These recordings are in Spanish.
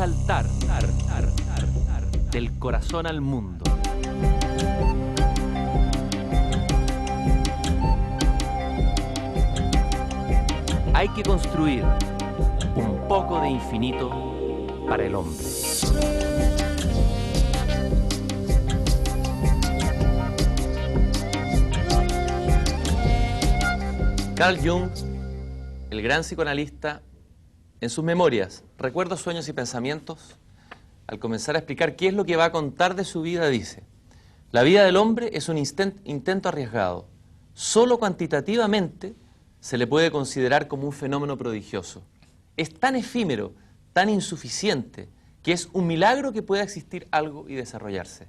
saltar del corazón al mundo. Hay que construir un poco de infinito para el hombre. Carl Jung, el gran psicoanalista, en sus memorias, Recuerdos, Sueños y Pensamientos, al comenzar a explicar qué es lo que va a contar de su vida, dice: la vida del hombre es un intento arriesgado. Solo cuantitativamente se le puede considerar como un fenómeno prodigioso. Es tan efímero, tan insuficiente, que es un milagro que pueda existir algo y desarrollarse.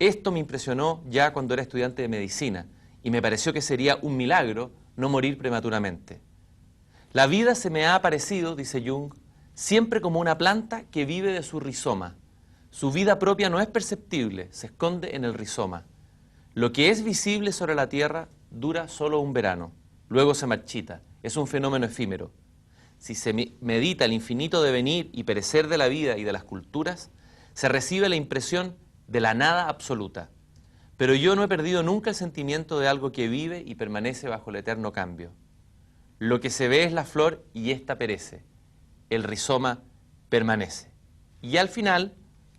Esto me impresionó ya cuando era estudiante de medicina, y me pareció que sería un milagro no morir prematuramente. La vida se me ha aparecido, dice Jung, siempre como una planta que vive de su rizoma. Su vida propia no es perceptible, se esconde en el rizoma. Lo que es visible sobre la tierra dura solo un verano, luego se marchita, es un fenómeno efímero. Si se medita el infinito devenir y perecer de la vida y de las culturas, se recibe la impresión de la nada absoluta. Pero yo no he perdido nunca el sentimiento de algo que vive y permanece bajo el eterno cambio. Lo que se ve es la flor y ésta perece. El rizoma permanece. Y al final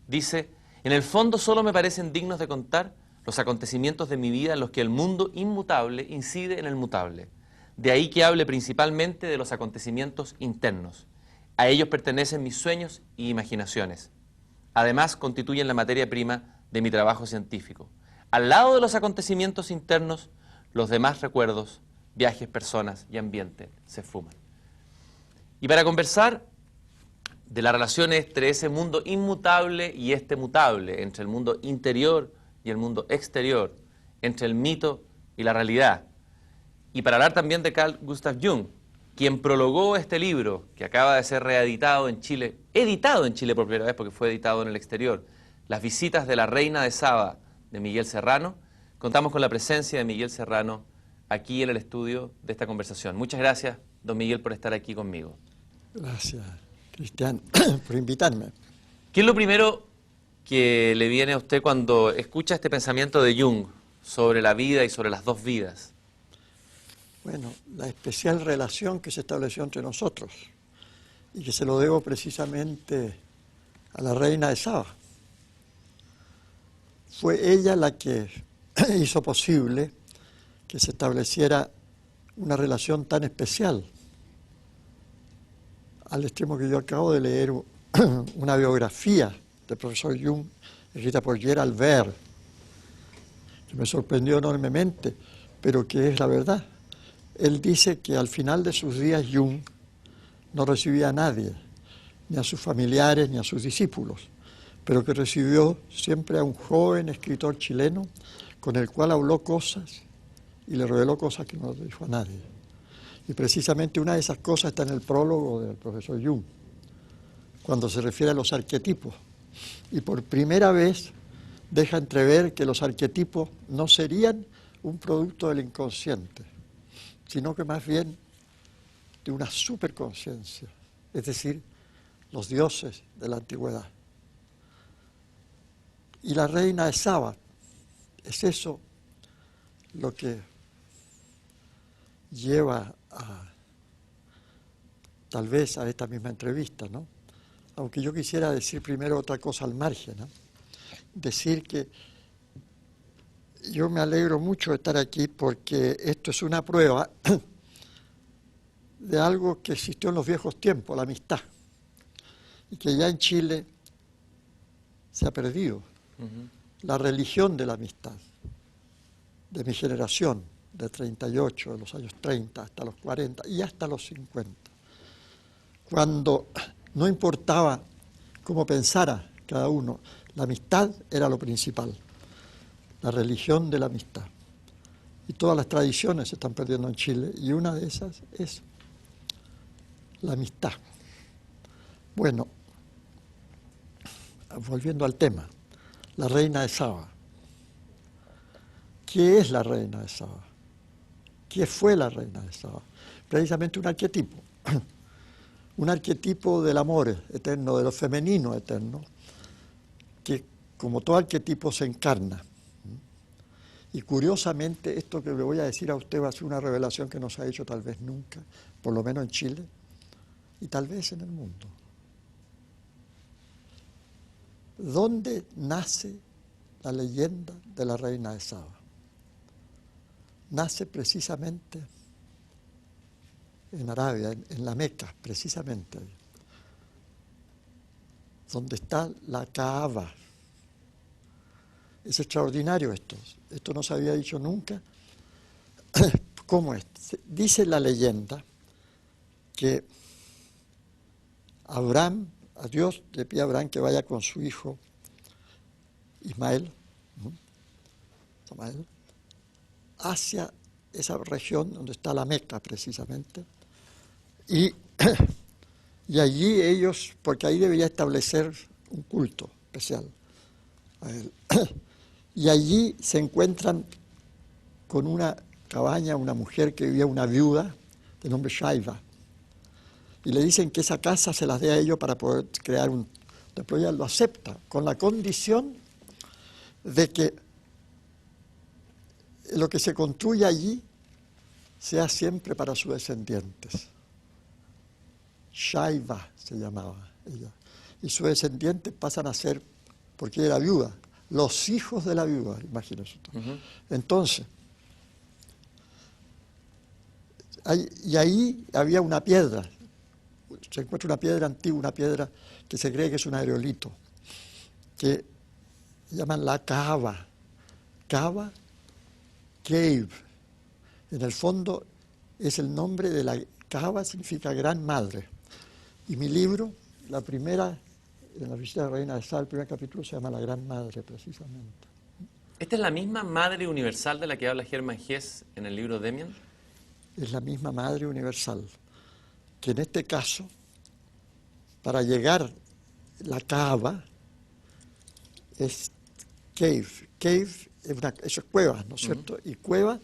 dice: en el fondo solo me parecen dignos de contar los acontecimientos de mi vida en los que el mundo inmutable incide en el mutable. De ahí que hable principalmente de los acontecimientos internos. A ellos pertenecen mis sueños y imaginaciones. Además, constituyen la materia prima de mi trabajo científico. Al lado de los acontecimientos internos, los demás recuerdos, viajes, personas y ambiente se fuman. Y para conversar de la relación entre ese mundo inmutable y este mutable, entre el mundo interior y el mundo exterior, entre el mito y la realidad, y para hablar también de Carl Gustav Jung, quien prologó este libro, que acaba de ser reeditado en Chile, editado en Chile por primera vez porque fue editado en el exterior, Las visitas de la reina de Saba, de Miguel Serrano. Contamos con la presencia de Miguel Serrano aquí en el estudio de esta conversación. Muchas gracias, don Miguel, por estar aquí conmigo. Gracias, Cristian, por invitarme. ¿Qué es lo primero que le viene a usted cuando escucha este pensamiento de Jung sobre la vida y sobre las dos vidas? Bueno, la especial relación que se estableció entre nosotros y que se lo debo precisamente a la reina de Saba. Fue ella la que hizo posible que se estableciera una relación tan especial, al extremo que yo acabo de leer una biografía del profesor Jung, escrita por Gerald Ver, que me sorprendió enormemente, pero que es la verdad. Él dice que al final de sus días Jung no recibía a nadie, ni a sus familiares, ni a sus discípulos, pero que recibió siempre a un joven escritor chileno con el cual habló cosas y le reveló cosas que no le dijo a nadie. Y precisamente una de esas cosas está en el prólogo del profesor Jung, cuando se refiere a los arquetipos. Y por primera vez deja entrever que los arquetipos no serían un producto del inconsciente, sino que más bien de una superconciencia, es decir, los dioses de la antigüedad. Y la reina de Saba, es eso lo que lleva tal vez a esta misma entrevista, ¿no? Aunque yo quisiera decir primero otra cosa al margen, ¿no? Decir que yo me alegro mucho de estar aquí porque esto es una prueba de algo que existió en los viejos tiempos, la amistad, y que ya en Chile se ha perdido. La religión de la amistad, de mi generación, de 38, de los años 30 hasta los 40 y hasta los 50, cuando no importaba cómo pensara cada uno, la amistad era lo principal, la religión de la amistad. Y todas las tradiciones se están perdiendo en Chile, y una de esas es la amistad. Bueno, volviendo al tema, la reina de Saba. ¿Qué es la reina de Saba? ¿Qué fue la reina de Saba? Precisamente un arquetipo. un arquetipo del amor eterno, de lo femenino eterno, que como todo arquetipo se encarna. Y curiosamente, esto que le voy a decir a usted va a ser una revelación que no se ha hecho tal vez nunca, por lo menos en Chile, y tal vez en el mundo. ¿Dónde nace la leyenda de la reina de Saba? Nace precisamente en Arabia, en la Meca, precisamente ahí, donde está la Kaaba. Es extraordinario esto. Esto no se había dicho nunca. ¿Cómo es? Dice la leyenda que Abraham, a Dios le pide a Abraham que vaya con su hijo Ismael, hacia esa región donde está la Meca precisamente, y allí ellos, porque ahí debería establecer un culto especial a él. Y allí se encuentran con una cabaña, una mujer que vivía, una viuda de nombre Shaiva. Y le dicen que esa casa se las dé a ellos para poder crear un... Después ella lo acepta, con la condición de que lo que se construye allí sea siempre para sus descendientes. Shaiva se llamaba ella. Y sus descendientes pasan a ser, porque ella era viuda, los hijos de la viuda, imagínense. Entonces, y ahí había una piedra, se encuentra una piedra antigua, una piedra que se cree que es un aerolito, que llaman la Kaaba, Kaaba Cave. En el fondo es el nombre de la Kaaba, significa gran madre. Y mi libro, la primera, en la visita de la reina de Saba, el primer capítulo se llama La Gran Madre, precisamente. ¿Esta es la misma madre universal de la que habla Hermann Hesse en el libro Demian? Es la misma madre universal, que en este caso, para llegar la Kaaba, es cave. Cave eso es cueva, ¿no es cierto? Y cueva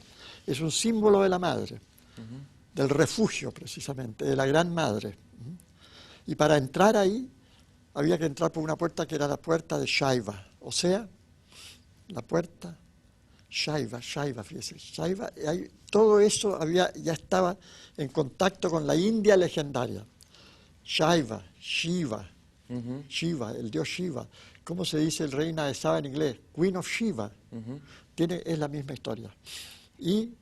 es un símbolo de la madre, del refugio precisamente, de la gran madre. Y para entrar ahí, había que entrar por una puerta que era la puerta de Shaiva, o sea, la puerta Shaiva, fíjese, Shaiva, todo eso ya estaba en contacto con la India legendaria. Shaiva, Shiva, Shiva, el dios Shiva. ¿Cómo se dice el reina de Saba en inglés? Queen of Shiva. Es la misma historia. ¿Y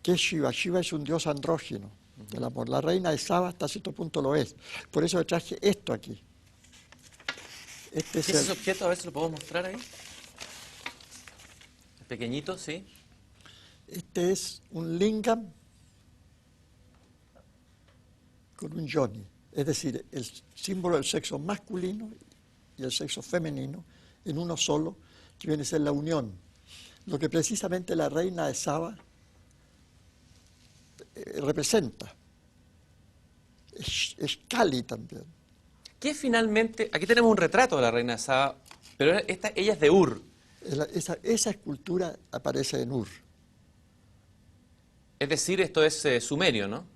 qué es Shiva? Shiva es un dios andrógino del amor. La reina de Saba hasta cierto punto lo es. Por eso le traje esto aquí. ¿Qué es ese objeto? A ver si lo puedo mostrar ahí. Es pequeñito, sí. Este es un lingam con un yoni. Es decir, el símbolo del sexo masculino y el sexo femenino en uno solo, que viene a ser la unión. Lo que precisamente la reina de Saba representa. Es Kali también. ¿Qué finalmente? Aquí tenemos un retrato de la reina de Saba, pero ella es de Ur. Esa escultura aparece en Ur. Es decir, esto es sumerio, ¿no?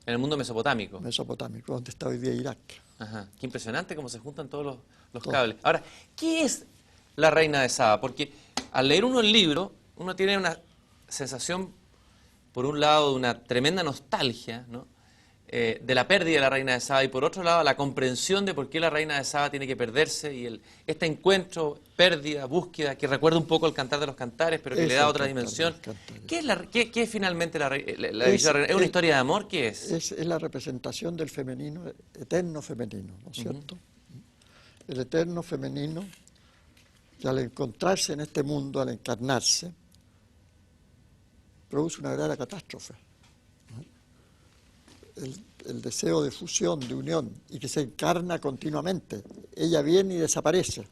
En el mundo mesopotámico. Mesopotámico, donde está hoy día Irak. Ajá, qué impresionante cómo se juntan todos los cables. Ahora, ¿qué es la reina de Saba? Porque al leer uno el libro, uno tiene una sensación, por un lado, de una tremenda nostalgia, ¿no? De la pérdida de la reina de Saba, y por otro lado, la comprensión de por qué la reina de Saba tiene que perderse, y este encuentro, pérdida, búsqueda, que recuerda un poco el Cantar de los Cantares, pero que le da otra dimensión. ¿Qué es finalmente la reina? ¿Es una historia de amor? ¿Qué es? Es la representación del femenino, eterno femenino, ¿no es cierto? El eterno femenino, que al encontrarse en este mundo, al encarnarse, produce una verdadera catástrofe. El deseo de fusión, de unión, y que se encarna continuamente. Ella viene y desaparece.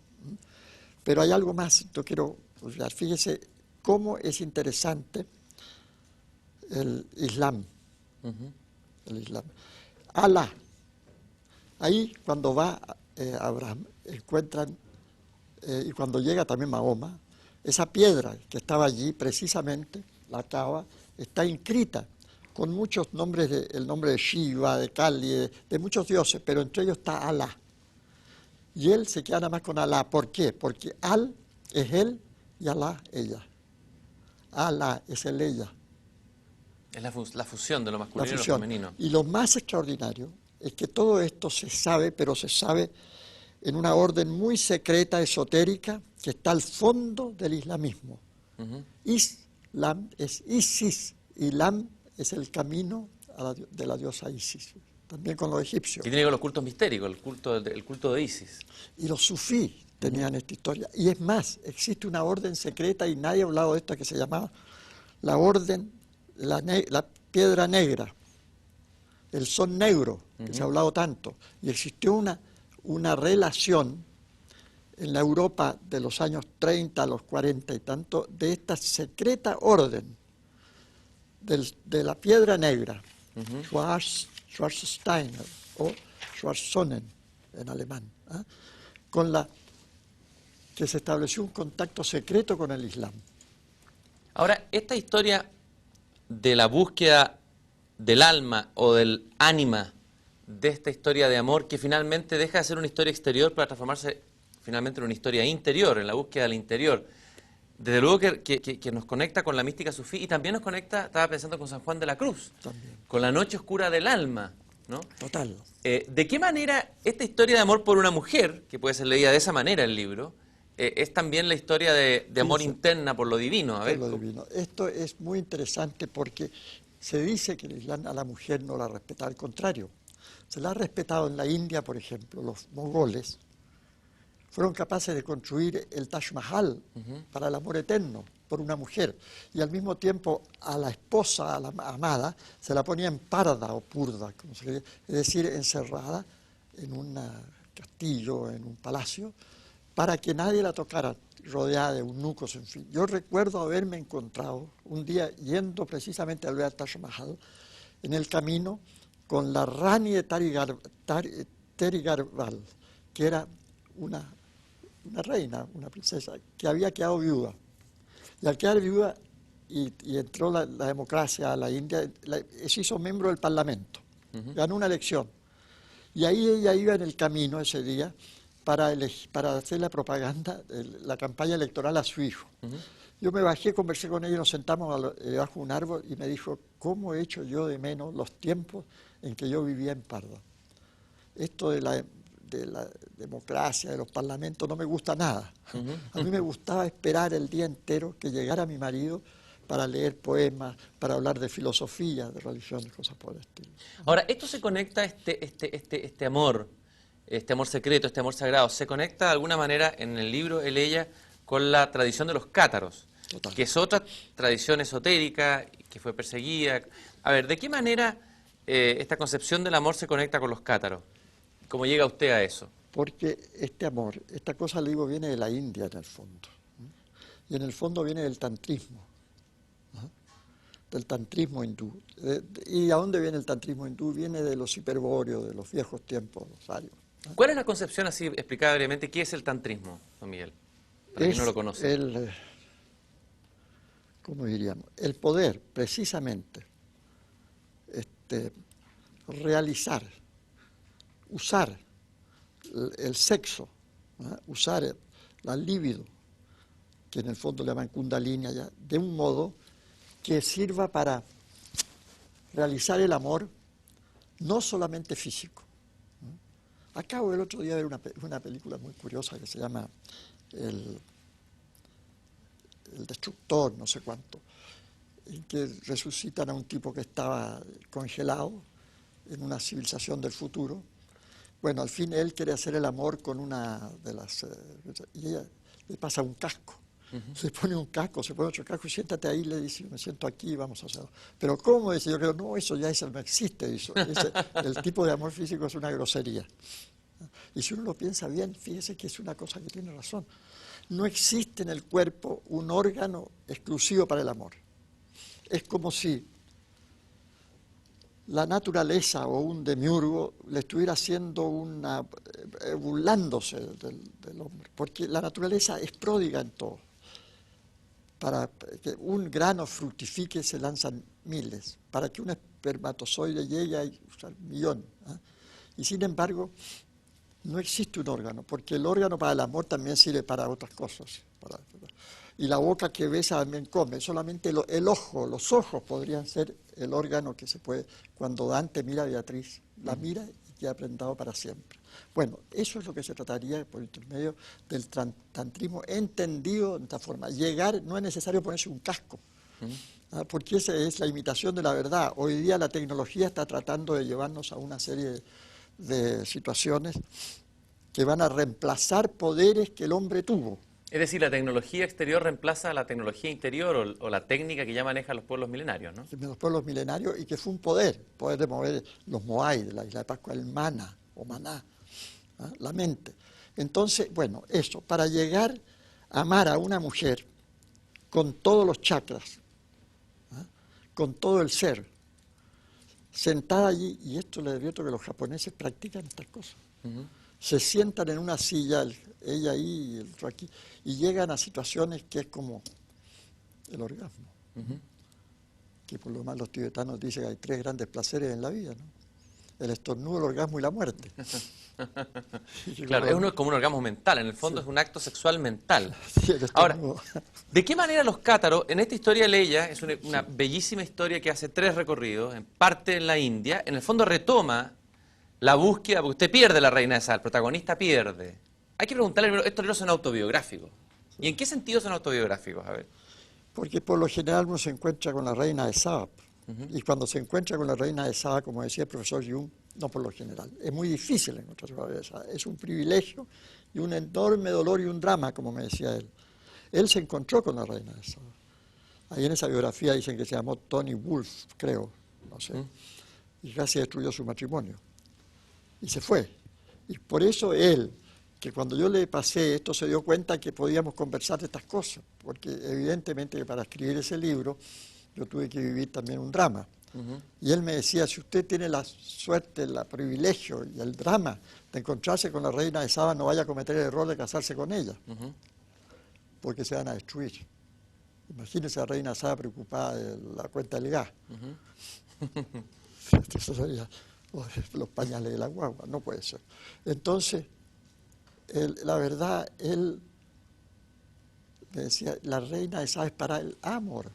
Pero hay algo más, yo quiero, fíjese cómo es interesante el Islam. El Islam. Alá. Ahí cuando va Abraham, encuentran, y cuando llega también Mahoma, esa piedra que estaba allí precisamente, la Kaaba, está inscrita con muchos nombres, el nombre de Shiva, de Kali, de muchos dioses, pero entre ellos está Alá. Y él se queda nada más con Alá. ¿Por qué? Porque Al es él y Alá ella. Alá es el ella. Es la fusión de lo masculino y lo Fusión. femenino. Y lo más extraordinario es que todo esto se sabe, pero se sabe en una orden muy secreta, esotérica, que está al fondo del islamismo. Islam es Isis, Ilam es el camino de la diosa Isis, también con los egipcios. Que tiene con los cultos mistéricos, el culto de Isis. Y los sufí tenían esta historia. Y es más, existe una orden secreta, y nadie ha hablado de esta, que se llamaba la orden, la piedra negra, el sol negro, que se ha hablado tanto. Y existió una relación en la Europa de los años 30 a los 40 y tanto, de esta secreta orden de la piedra negra, Schwarzsteiner o Schwarzsonnen en alemán, con la que se estableció un contacto secreto con el Islam. Ahora, esta historia de la búsqueda del alma o del ánima de esta historia de amor, que finalmente deja de ser una historia exterior para transformarse finalmente en una historia interior, en la búsqueda del interior. Desde luego que nos conecta con la mística sufí, y también nos conecta, estaba pensando, con San Juan de la Cruz, También. con la noche oscura del alma, ¿no? Total. ¿De qué manera esta historia de amor por una mujer, que puede ser leída de esa manera el libro, es también la historia de amor interna por lo divino? A ver, Por lo divino. Esto es muy interesante porque se dice que el Islam a la mujer no la respeta, al contrario. Se la ha respetado en la India, por ejemplo. Los mongoles fueron capaces de construir el Taj Mahal para el amor eterno por una mujer, y al mismo tiempo a la esposa, a la amada, se la ponía en parda o purda, como se dice, es decir, encerrada en un castillo, en un palacio, para que nadie la tocara, rodeada de eunucos, en fin. Yo recuerdo haberme encontrado un día yendo precisamente a ver al Taj Mahal, en el camino, con la Rani de Terigarval, que era una reina, una princesa, que había quedado viuda. Y al quedar viuda y entró la democracia a la India, se hizo miembro del Parlamento, ganó una elección. Y ahí ella iba en el camino ese día para hacer la propaganda, la campaña electoral a su hijo. Yo me bajé, conversé con ella, nos sentamos debajo de un árbol y me dijo, ¿cómo he hecho yo de menos los tiempos en que yo vivía en Parda? Esto de la democracia, de los parlamentos, no me gusta nada. A mí me gustaba esperar el día entero que llegara mi marido para leer poemas, para hablar de filosofía, de religión, cosas por el estilo. Ahora, esto se conecta, este amor secreto, este amor sagrado, se conecta de alguna manera en el libro, ella, con la tradición de los cátaros, Total. que es otra tradición esotérica, que fue perseguida. A ver, ¿de qué manera esta concepción del amor se conecta con los cátaros? ¿Cómo llega usted a eso? Porque este amor, esta cosa, le digo, viene de la India en el fondo. Y en el fondo viene del tantrismo. Del tantrismo hindú. ¿Y a dónde viene el tantrismo hindú? Viene de los hiperbóreos, de los viejos tiempos, los arios. ¿Cuál es la concepción, así explicada brevemente, qué es el tantrismo, don Miguel? Para quien no lo conoce. ¿Cómo diríamos? El poder, precisamente, realizar, usar el sexo, usar la libido, que en el fondo le llaman kundalini allá, de un modo que sirva para realizar el amor no solamente físico. Acabo el otro día de ver una película muy curiosa que se llama El Destructor, no sé cuánto, en que resucitan a un tipo que estaba congelado en una civilización del futuro. Bueno, al fin él quiere hacer el amor con una de las... y ella le pasa un casco. Se pone un casco, se pone otro casco y siéntate ahí, le dice, me siento aquí, vamos a hacerlo. Pero ¿cómo? Dice, yo creo, no, eso no existe. El tipo de amor físico es una grosería. Y si uno lo piensa bien, fíjese que es una cosa que tiene razón. No existe en el cuerpo un órgano exclusivo para el amor. Es como si la naturaleza o un demiurgo le estuviera haciendo burlándose del hombre, porque la naturaleza es pródiga en todo. para que un grano fructifique se lanzan miles. Para que un espermatozoide llegue hay un millón. ¿Ah? Y sin embargo, no existe un órgano, porque el órgano para el amor también sirve para otras cosas. Y la boca que besa también come. Solamente el ojo, los ojos podrían ser el órgano que se puede. Cuando Dante mira a Beatriz, la mira y queda prendado para siempre. Bueno, eso es lo que se trataría por intermedio del tantrismo entendido de esta forma. Llegar, no es necesario ponerse un casco, porque esa es la imitación de la verdad. Hoy día la tecnología está tratando de llevarnos a una serie de situaciones que van a reemplazar poderes que el hombre tuvo. Es decir, la tecnología exterior reemplaza a la tecnología interior o la técnica que ya manejan los pueblos milenarios, ¿no? Los pueblos milenarios, y que fue un poder de mover los Moai de la isla de Pascua, el mana o maná, ¿ah? La mente. Entonces, bueno, eso, para llegar a amar a una mujer con todos los chakras, ¿ah? Con todo el ser, sentada allí, y esto le advierto que los japoneses practican estas cosas. Se sientan en una silla, ella ahí y el otro aquí, y llegan a situaciones que es como el orgasmo. Que por lo más los tibetanos dicen que hay 3 grandes placeres en la vida, ¿no? El estornudo, el orgasmo y la muerte. Claro, es como un orgasmo mental, en el fondo es un acto sexual mental. Sí, Ahora, ¿de qué manera los cátaros, en esta historia Leia, es una bellísima historia que hace 3 recorridos, en parte en la India, en el fondo retoma la búsqueda, porque usted pierde la reina de Saba, el protagonista pierde. Hay que preguntarle, estos libros son autobiográficos. ¿Y en qué sentido son autobiográficos? A ver. Porque por lo general uno se encuentra con la reina de Saba. Y cuando se encuentra con la reina de Saba, como decía el profesor Jung, no por lo general, es muy difícil encontrarse con la reina de Saba. Es un privilegio y un enorme dolor y un drama, como me decía él. Él se encontró con la reina de Saba. Ahí en esa biografía dicen que se llamó Tony Wolf, creo, no sé. Y casi destruyó su matrimonio. Y se fue. Y por eso él, que cuando yo le pasé esto, se dio cuenta que podíamos conversar de estas cosas, porque evidentemente que para escribir ese libro yo tuve que vivir también un drama. Y él me decía, si usted tiene la suerte, el privilegio y el drama de encontrarse con la reina de Saba, no vaya a cometer el error de casarse con ella, porque se van a destruir. Imagínese a la reina de Saba preocupada de la cuenta del gas. Eso sería los pañales de la guagua, no puede ser. Entonces, la verdad, él me decía, la reina de Saba es para el amor,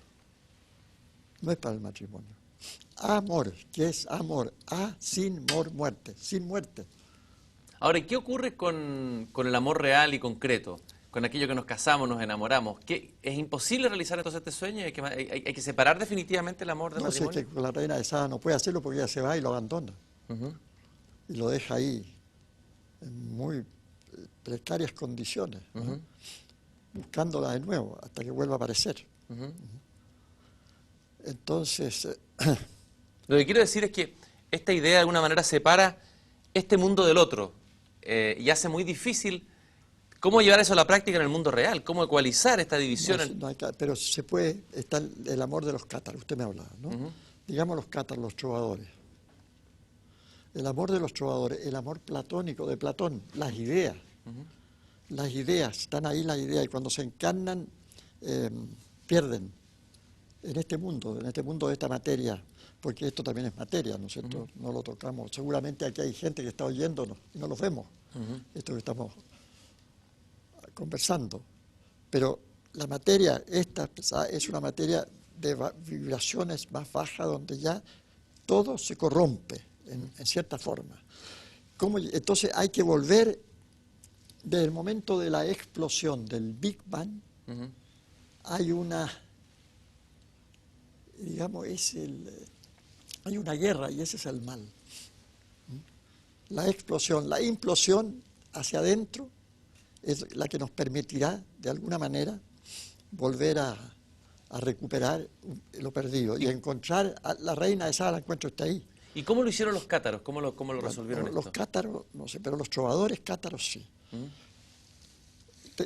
no es para el matrimonio. Amor, ¿qué es amor? Sin muerte, sin muerte. Ahora, ¿y qué ocurre con el amor real y concreto? Con aquello que nos casamos, nos enamoramos. ¿Es imposible realizar entonces este sueño? ¿Hay que separar definitivamente el amor del matrimonio? No sé, que con la reina de Saba no puede hacerlo porque ella se va y lo abandona. Y lo deja ahí, en muy precarias condiciones, ¿no? Buscándola de nuevo hasta que vuelva a aparecer. Entonces... Lo que quiero decir es que esta idea de alguna manera separa este mundo del otro y hace muy difícil cómo llevar eso a la práctica en el mundo real, cómo ecualizar esta división. Pero se puede, está el amor de los cátaros, usted me hablaba, ¿no? Digamos los cátaros, los trovadores. El amor de los trovadores, el amor platónico de Platón, las ideas. Las ideas, están ahí las ideas, y cuando se encarnan, pierden en este mundo de esta materia, porque esto también es materia, ¿no es cierto? No lo tocamos. Seguramente aquí hay gente que está oyéndonos y no los vemos, esto que estamos conversando. Pero la materia, esta es una materia de vibraciones más bajas, donde ya todo se corrompe en cierta forma. Entonces hay que volver desde el momento de la explosión del Big Bang. Hay una, digamos, hay una guerra, y ese es el mal. La explosión, la implosión hacia adentro es la que nos permitirá, de alguna manera, volver a recuperar lo perdido y encontrar a la reina de Saba. La encuentro está ahí. ¿Y cómo lo hicieron los cátaros? ¿Cómo lo resolvieron esto? Los cátaros, no sé, pero los trovadores cátaros sí.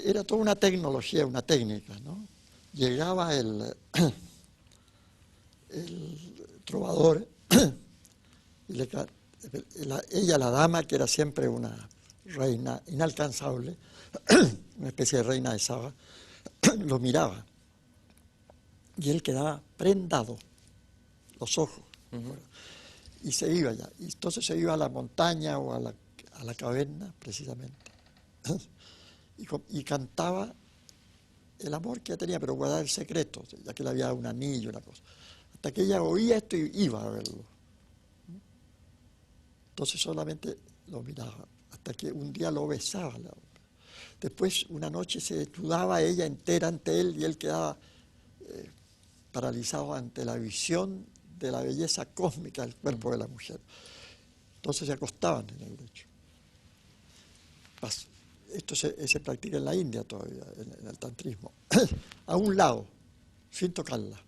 Era toda una tecnología, una técnica, ¿no? Llegaba el trovador, y ella, la dama, que era siempre una reina inalcanzable, una especie de reina de Saba, lo miraba y él quedaba prendado, los ojos, y se iba ya. Y entonces se iba a la montaña o a la caverna, precisamente, y cantaba el amor que ella tenía, pero guardaba el secreto, ya que le había dado un anillo, una cosa. Hasta que ella oía esto y iba a verlo. Entonces solamente lo miraba, hasta que un día lo besaba. Después, una noche, se desnudaba ella entera ante él y él quedaba paralizado ante la visión de la belleza cósmica del cuerpo de la mujer. Entonces se acostaban en el lecho. Esto se practica en la India todavía, en el tantrismo. A un lado, sin tocarla.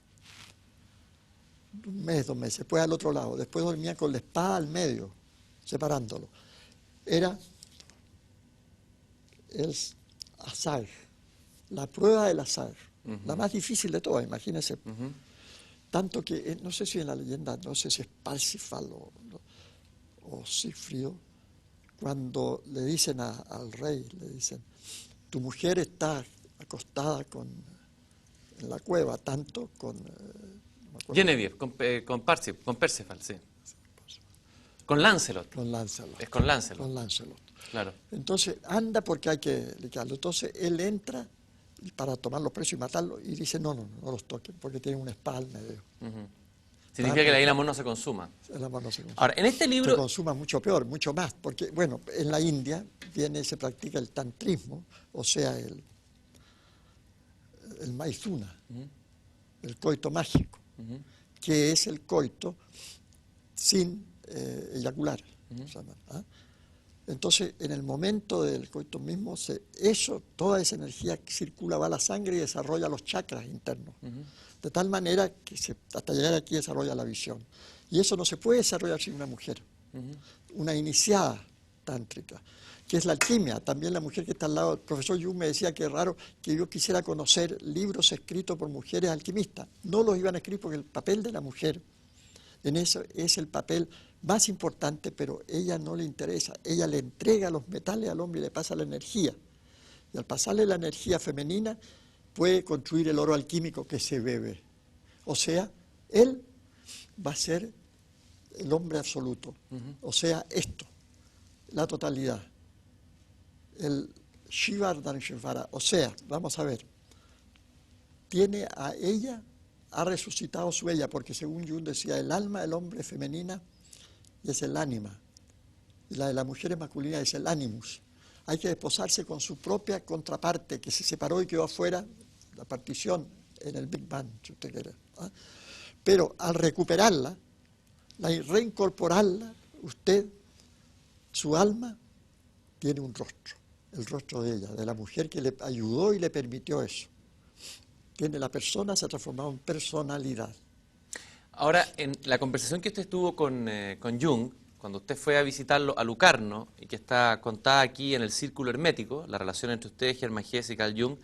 Un mes, 2 meses, después al otro lado. Después dormía con la espada al medio, separándolo. Era el azar, la prueba del azar, la más difícil de todas, imagínense. Tanto que, no sé si en la leyenda, no sé si es Parsifal o Sigfrido, cuando le dicen al rey, le dicen, tu mujer está acostada en la cueva, tanto con... Genevieve, con Parsifal, sí. Con Lancelot. Con Lancelot. Es con Lancelot. Con Lancelot. Claro. Entonces anda porque hay que liquidarlo. Entonces él entra para tomar los presos y matarlos y dice, no los toquen porque tienen una espada al medio. Significa que ahí el amor no se consuma. El amor no se consuma. Ahora, en este libro... Se consuma mucho peor, mucho más, porque, bueno, en la India se practica el tantrismo, o sea, el maizuna, el coito mágico, que es el coito sin eyacular. ¿Ah? Entonces, en el momento del coito mismo, toda esa energía que circula va a la sangre y desarrolla los chakras internos. De tal manera que hasta llegar aquí desarrolla la visión. Y eso no se puede desarrollar sin una mujer, una iniciada tántrica, que es la alquimia. También la mujer que está al lado, el profesor Jung me decía que es raro que yo quisiera conocer libros escritos por mujeres alquimistas. No los iban a escribir porque el papel de la mujer en eso es el papel más importante, pero ella no le interesa. Ella le entrega los metales al hombre y le pasa la energía. Y al pasarle la energía femenina, puede construir el oro alquímico que se bebe. O sea, él va a ser el hombre absoluto. O sea, esto, la totalidad. El Shivardhaneshvara. O sea, vamos a ver, ha resucitado su ella, porque según Jung decía, el alma del hombre es femenina y es el ánima. Y la de la mujer es masculina, es el animus. Hay que desposarse con su propia contraparte, que se separó y quedó afuera, la partición en el Big Bang, si usted quiere. ¿Ah? Pero al recuperarla, reincorporarla, su alma, tiene un rostro, el rostro de ella, de la mujer que le ayudó y le permitió eso. La persona se ha transformado en personalidad. Ahora, en la conversación que usted tuvo con Jung, cuando usted fue a visitarlo a Lucarno, y que está contada aquí en el Círculo Hermético, la relación entre ustedes, Hermann Hesse y Carl Jung,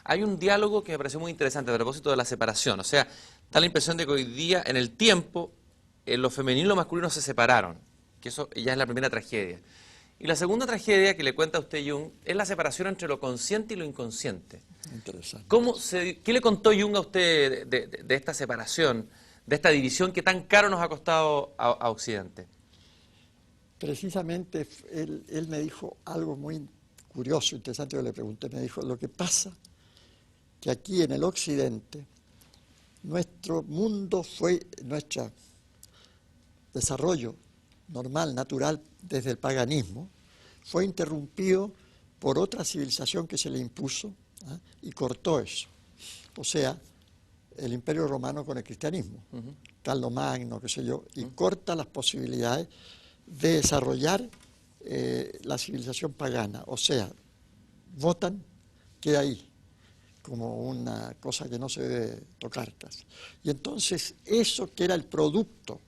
hay un diálogo que me pareció muy interesante a propósito de la separación. O sea, da la impresión de que hoy día, en el tiempo, lo femenino y lo masculino se separaron, que eso ya es la primera tragedia. Y la segunda tragedia que le cuenta a usted Jung es la separación entre lo consciente y lo inconsciente. Interesante. ¿Qué le contó Jung a usted de esta separación, de esta división que tan caro nos ha costado a Occidente? Precisamente él me dijo algo muy curioso, interesante, yo le pregunté, me dijo, lo que pasa que aquí en el Occidente, nuestro desarrollo normal, natural, desde el paganismo, fue interrumpido por otra civilización que se le impuso, ¿ah? Y cortó eso. O sea, el Imperio Romano con el cristianismo, Carlomagno, qué sé yo, y corta las posibilidades de desarrollar la civilización pagana. O sea, votan, queda ahí, como una cosa que no se debe tocar casi. Y entonces eso que era el producto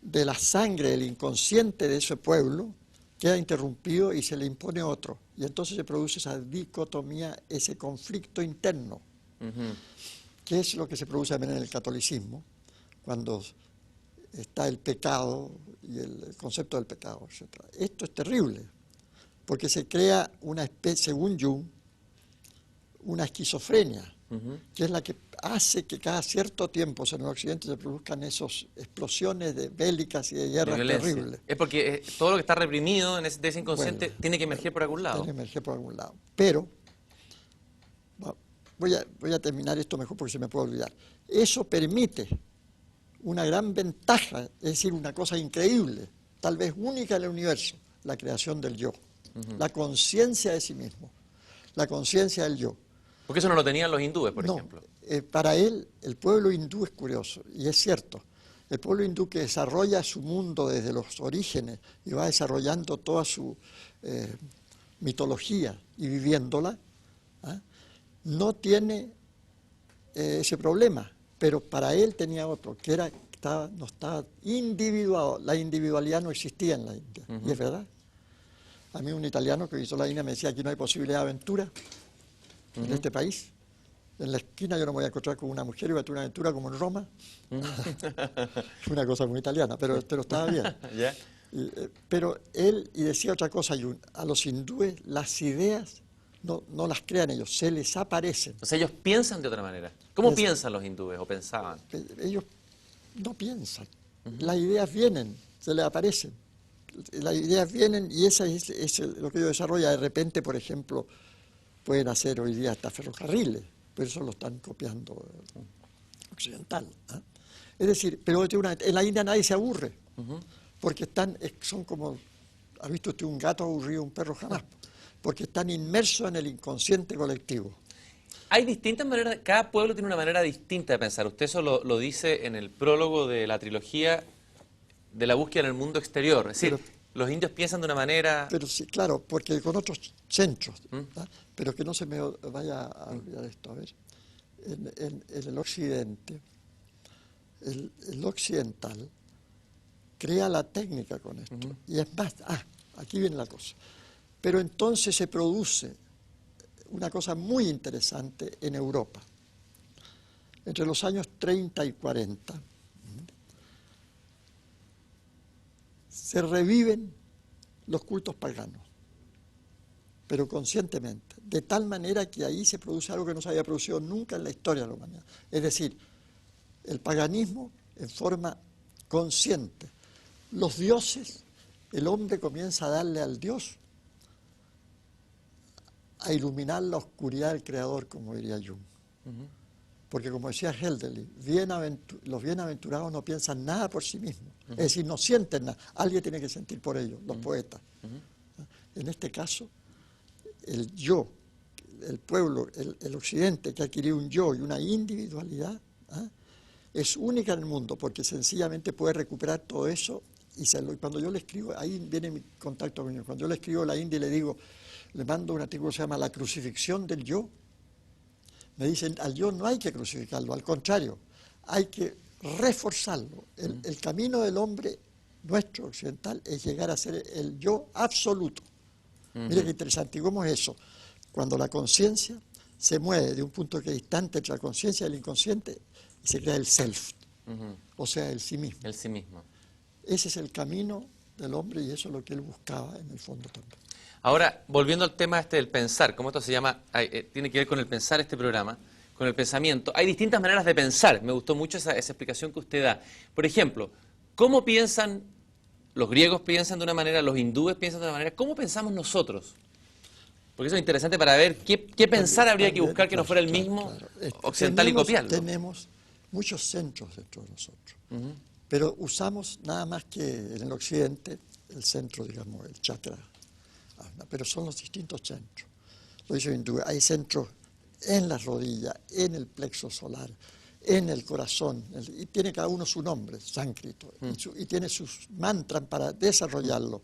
de la sangre, del inconsciente de ese pueblo, queda interrumpido y se le impone otro. Y entonces se produce esa dicotomía, ese conflicto interno, que es lo que se produce también en el catolicismo, cuando está el pecado y el concepto del pecado, etc. Esto es terrible, porque se crea una especie, según Jung, una esquizofrenia, que es la que hace que cada cierto tiempo en el Occidente se produzcan esas explosiones de bélicas y de guerras violencia. terribles. Es porque todo lo que está reprimido en de ese inconsciente Bueno, tiene que emerger por algún lado. Tiene que emerger por algún lado. Pero, voy a terminar esto mejor porque se me puede olvidar. Eso permite una gran ventaja, es decir, una cosa increíble, tal vez única en el universo, la creación del yo, la conciencia de sí mismo, la conciencia del yo. Porque eso no lo tenían los hindúes, por ejemplo. Para él, el pueblo hindú es curioso, y es cierto. El pueblo hindú que desarrolla su mundo desde los orígenes y va desarrollando toda su mitología y viviéndola, no tiene ese problema, pero para él tenía otro, que era no estaba individuado, la individualidad no existía en la India, y es verdad. A mí un italiano que visitó la India me decía que no hay posibilidad de aventura en este país. En la esquina yo no me voy a encontrar con una mujer y voy a tener una aventura como en Roma. Una cosa muy italiana, pero estaba bien. ¿Ya? Pero él, y decía otra cosa, a los hindúes las ideas no las crean ellos, se les aparecen. O sea, ellos piensan de otra manera. ¿Cómo piensan los hindúes o pensaban? Ellos no piensan. Las ideas vienen, se les aparecen. Las ideas vienen y esa es lo que ellos desarrollan. De repente, por ejemplo, pueden hacer hoy día hasta ferrocarriles, pero eso lo están copiando occidental. Es decir, pero en la India nadie se aburre, porque son como, ¿ha visto usted un gato aburrido, un perro jamás? Porque están inmersos en el inconsciente colectivo. Hay distintas maneras, cada pueblo tiene una manera distinta de pensar. Usted eso lo dice en el prólogo de la trilogía de la búsqueda en el mundo exterior. Es decir, los indios piensan de una manera... Pero sí, claro, porque con otros centros, pero que no se me vaya a olvidar esto. A ver, en el occidente, el occidental crea la técnica con esto. Y es más, aquí viene la cosa. Pero entonces se produce una cosa muy interesante en Europa. Entre los años 30 y 40 se reviven los cultos paganos, pero conscientemente, de tal manera que ahí se produce algo que no se había producido nunca en la historia de la humanidad. Es decir, el paganismo en forma consciente. Los dioses, el hombre comienza a darle al Dios a iluminar la oscuridad del Creador, como diría Jung. Porque como decía Hölderlin, los bienaventurados no piensan nada por sí mismos, es decir, no sienten nada, alguien tiene que sentir por ellos, los poetas. En este caso, el yo, el pueblo, el occidente que ha adquirido un yo y una individualidad, es única en el mundo, porque sencillamente puede recuperar todo eso, y cuando yo le escribo, ahí viene mi contacto con ellos, cuando yo le escribo a la India y le mando un artículo que se llama La crucifixión del yo, me dicen, al yo no hay que crucificarlo, al contrario, hay que reforzarlo. El camino del hombre, nuestro occidental, es llegar a ser el yo absoluto. Mire qué interesante, ¿y cómo es eso? Cuando la conciencia se mueve de un punto que es distante entre la conciencia y el inconsciente, y se crea el self, o sea, el sí mismo. El sí mismo. Ese es el camino del hombre y eso es lo que él buscaba en el fondo también. Ahora, volviendo al tema del pensar, como esto se llama, tiene que ver con el pensar este programa, con el pensamiento. Hay distintas maneras de pensar. Me gustó mucho esa explicación que usted da. Por ejemplo, ¿cómo piensan los griegos? Piensan de una manera, los hindúes piensan de una manera. ¿Cómo pensamos nosotros? Porque eso es interesante para ver qué pensar habría que buscar que no fuera el mismo occidental y copiarlo. Tenemos muchos centros dentro de nosotros, pero usamos nada más que en el occidente el centro, digamos, el chakra. Pero son los distintos centros. Lo dice hindú, hay centros en las rodillas, en el plexo solar, en el corazón, y tiene cada uno su nombre, sánscrito, y tiene sus mantras para desarrollarlo.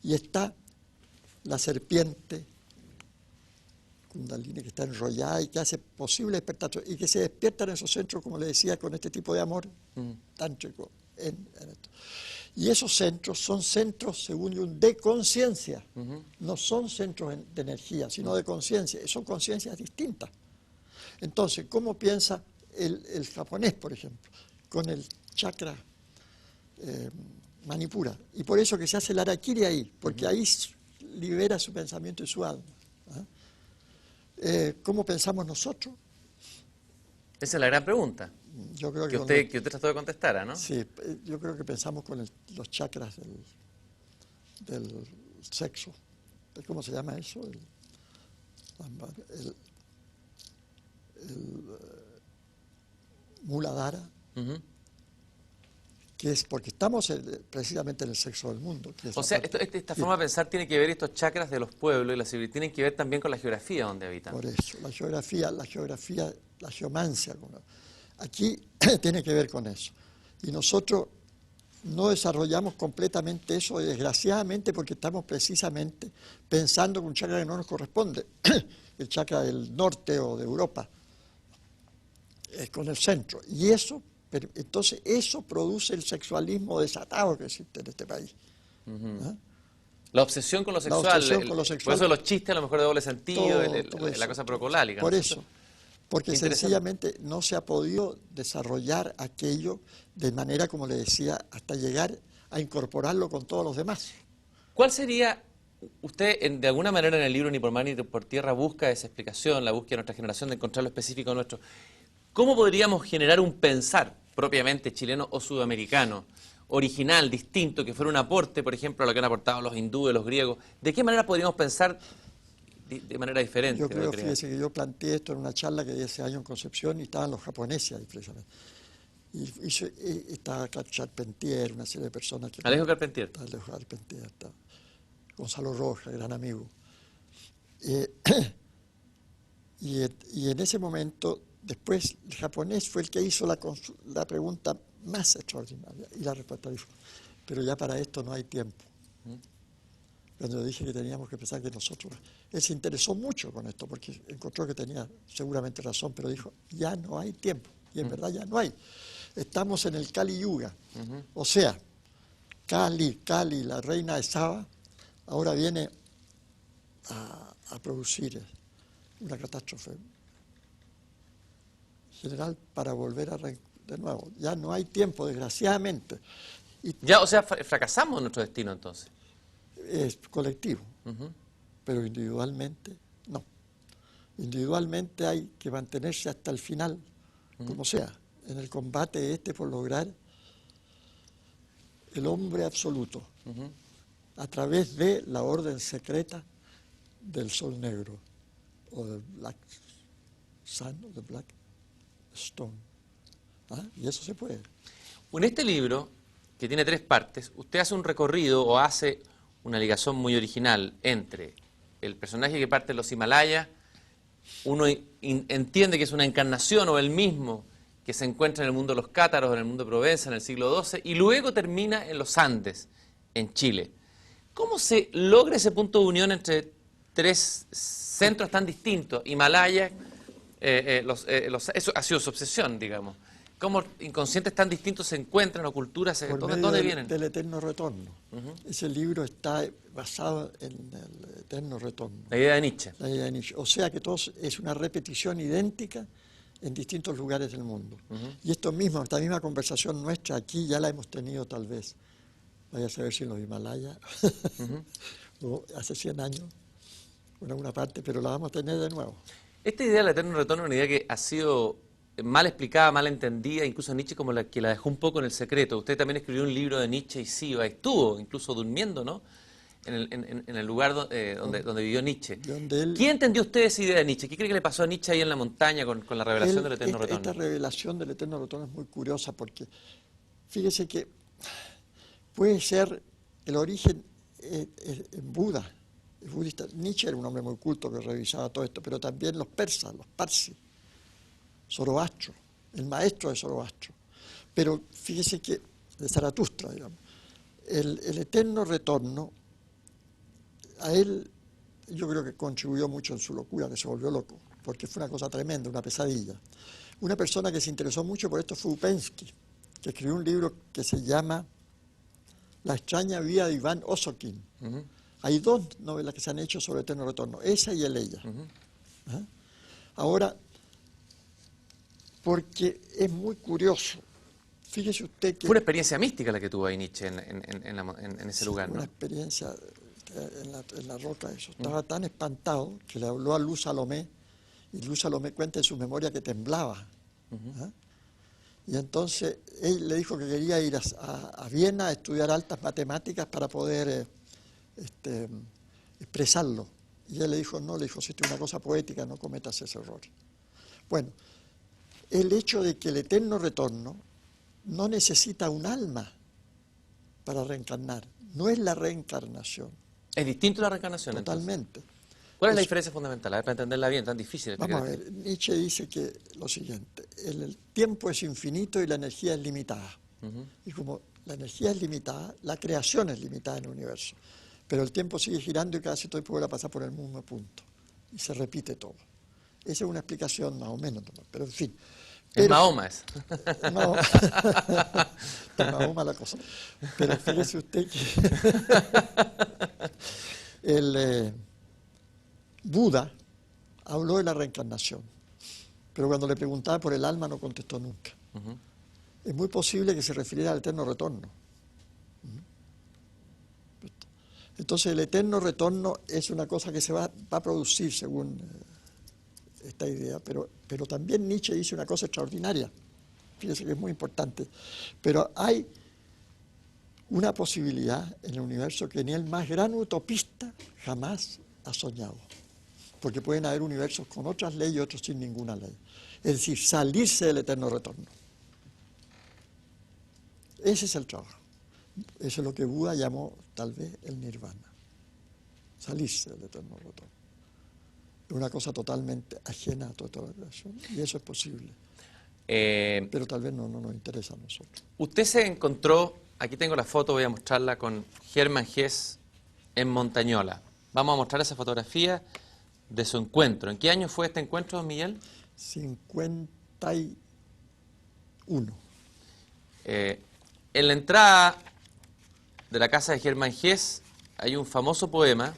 Y está la serpiente Kundalini que está enrollada y que hace posible despertar, y que se despiertan en esos centros, como le decía, con este tipo de amor tántrico. En esto. Y esos centros son centros, según Jung, de conciencia. No son centros de energía, sino de conciencia. Son conciencias distintas. Entonces, ¿cómo piensa el japonés, por ejemplo? Con el chakra Manipura. Y por eso que se hace el harakiri ahí, porque ahí libera su pensamiento y su alma. ¿Cómo pensamos nosotros? Esa es la gran pregunta Yo creo que con usted trató de contestar, ¿no? sí, yo creo que pensamos con los chakras del sexo. ¿Cómo se llama eso? El Muladhara, Ujú. que es porque estamos precisamente en el sexo del mundo. Que es O la sea, parte- esta forma de pensar tiene que ver estos chakras de los pueblos y la civilización, tienen que ver también con la geografía donde habitan. Por eso, la geomancia. Aquí tiene que ver con eso. Y nosotros no desarrollamos completamente eso, desgraciadamente, porque estamos precisamente pensando en un chakra que no nos corresponde, el chakra del norte o de Europa, con el centro. Y eso, entonces eso produce el sexualismo desatado que existe en este país. ¿Ah? La obsesión con lo La sexual, obsesión con lo por sexual. eso los chistes a lo mejor de doble sentido, Todo la eso, cosa todo procolálica, eso. ¿no Por es cierto? eso, porque Qué interesante. sencillamente no se ha podido desarrollar aquello de manera, como le decía, hasta llegar a incorporarlo con todos los demás. ¿Cuál sería, usted de alguna manera en el libro Ni por mar ni por tierra busca esa explicación, la búsqueda de nuestra generación de encontrar lo específico nuestro? ¿Cómo podríamos generar un pensar propiamente chileno o sudamericano, original, distinto, que fuera un aporte, por ejemplo, a lo que han aportado los hindúes, los griegos? ¿De qué manera podríamos pensar de manera diferente? Yo creo, crear? fíjese que yo planteé esto en una charla que di ese año en Concepción y estaban los japoneses ahí precisamente. Y estaba Charpentier, una serie de personas que... Alejo Carpentier. Está Alejo Carpentier, está Gonzalo Rojas, gran amigo. Y en ese momento, después, el japonés fue el que hizo la pregunta más extraordinaria. Y la respuesta dijo, pero ya para esto no hay tiempo. Cuando yo dije que teníamos que pensar que nosotros... Él se interesó mucho con esto, porque encontró que tenía seguramente razón, pero dijo, ya no hay tiempo. Y en verdad ya no hay. Estamos en el Kali Yuga. O sea, Kali, la reina de Saba, ahora viene a producir una catástrofe general para volver de nuevo. Ya no hay tiempo, desgraciadamente. Y Ya, o sea, fracasamos en nuestro destino entonces. es colectivo, pero individualmente no. Individualmente hay que mantenerse hasta el final, como sea, en el combate por lograr el hombre absoluto, a través de la orden secreta del Sol Negro, o del Black Sun, o del Black Stone. ¿Ah? Y eso se puede. En este libro, que tiene 3 partes, usted hace un recorrido o hace una ligación muy original entre el personaje que parte de los Himalayas, uno entiende que es una encarnación o el mismo que se encuentra en el mundo de los cátaros, en el mundo de Provenza, en el siglo XII, y luego termina en los Andes, en Chile. ¿Cómo se logra ese punto de unión entre 3 centros tan distintos? Himalayas, eso ha sido su obsesión, digamos. ¿Cómo inconscientes tan distintos se encuentran o culturas? Por ¿Dónde medio vienen? del eterno retorno. Ese libro está basado en el eterno retorno. La idea de Nietzsche. La idea de Nietzsche. O sea que todo es una repetición idéntica en distintos lugares del mundo. Y esta misma conversación nuestra aquí ya la hemos tenido tal vez, vaya a saber si en los Himalayas, o hace 100 años, en alguna parte, pero la vamos a tener de nuevo. Esta idea del eterno retorno es una idea que ha sido mal explicada, mal entendida, incluso Nietzsche como la que la dejó un poco en el secreto. Usted también escribió un libro de Nietzsche y Siva, estuvo incluso durmiendo, ¿no?, en el lugar donde vivió Nietzsche. ¿Quién entendió usted esa idea de Nietzsche? ¿Qué cree que le pasó a Nietzsche ahí en la montaña con la revelación del eterno retorno? Esta revelación del eterno retorno es muy curiosa porque fíjese que puede ser el origen en Buda, el budista. Nietzsche era un hombre muy culto que revisaba todo esto, pero también los persas, los parsis, Zoroastro, el maestro de Zoroastro. Pero fíjese que, de Zaratustra, digamos, el eterno retorno, a él yo creo que contribuyó mucho en su locura, que se volvió loco, porque fue una cosa tremenda, una pesadilla. Una persona que se interesó mucho por esto fue Upensky, que escribió un libro que se llama La extraña vida de Iván Osokin. Hay 2 novelas que se han hecho sobre el eterno retorno, esa y el ella. ¿Ah? Ahora, porque es muy curioso. Fíjese usted que... Fue una experiencia mística la que tuvo ahí Nietzsche en ese lugar, ¿no? Una experiencia en la roca, eso. Estaba tan espantado que le habló a Luz Salomé, y Luz Salomé cuenta en su memoria que temblaba ¿Ah? Y entonces él le dijo que quería ir a Viena a estudiar altas matemáticas para poder expresarlo. Y él le dijo, no, le dijo, si esto es una cosa poética, no cometas ese error. Bueno, el hecho de que el eterno retorno no necesita un alma para reencarnar, no es la reencarnación. ¿Es distinto la reencarnación entonces? Totalmente. ¿Cuál es la diferencia fundamental? A ver, para entenderla bien, tan difícil. Vamos a ver, Nietzsche dice que lo siguiente, el tiempo es infinito y la energía es limitada. Y como la energía es limitada, la creación es limitada en el universo. Pero el tiempo sigue girando y cada cierto tiempo vuelve a pasar por el mismo punto. Y se repite todo. Esa es una explicación más o menos, pero en fin. Es Mahoma eso. No, es Mahoma la cosa. Pero fíjese usted que el Buda habló de la reencarnación, pero cuando le preguntaba por el alma no contestó nunca. Es muy posible que se refiriera al eterno retorno. Entonces el eterno retorno es una cosa que se va a producir según esta idea, pero también Nietzsche dice una cosa extraordinaria, fíjese que es muy importante, pero hay una posibilidad en el universo que ni el más gran utopista jamás ha soñado, porque pueden haber universos con otras leyes y otros sin ninguna ley, es decir, salirse del eterno retorno. Ese es el trabajo. Eso es lo que Buda llamó tal vez el nirvana, salirse del eterno retorno. Es una cosa totalmente ajena a toda la creación y eso es posible. Pero tal vez no nos interesa a nosotros. Usted se encontró, aquí tengo la foto, voy a mostrarla, con Germán Hesse en Montañola. Vamos a mostrar esa fotografía de su encuentro. ¿En qué año fue este encuentro, don Miguel? 51. En la entrada de la casa de Germán Hesse hay un famoso poema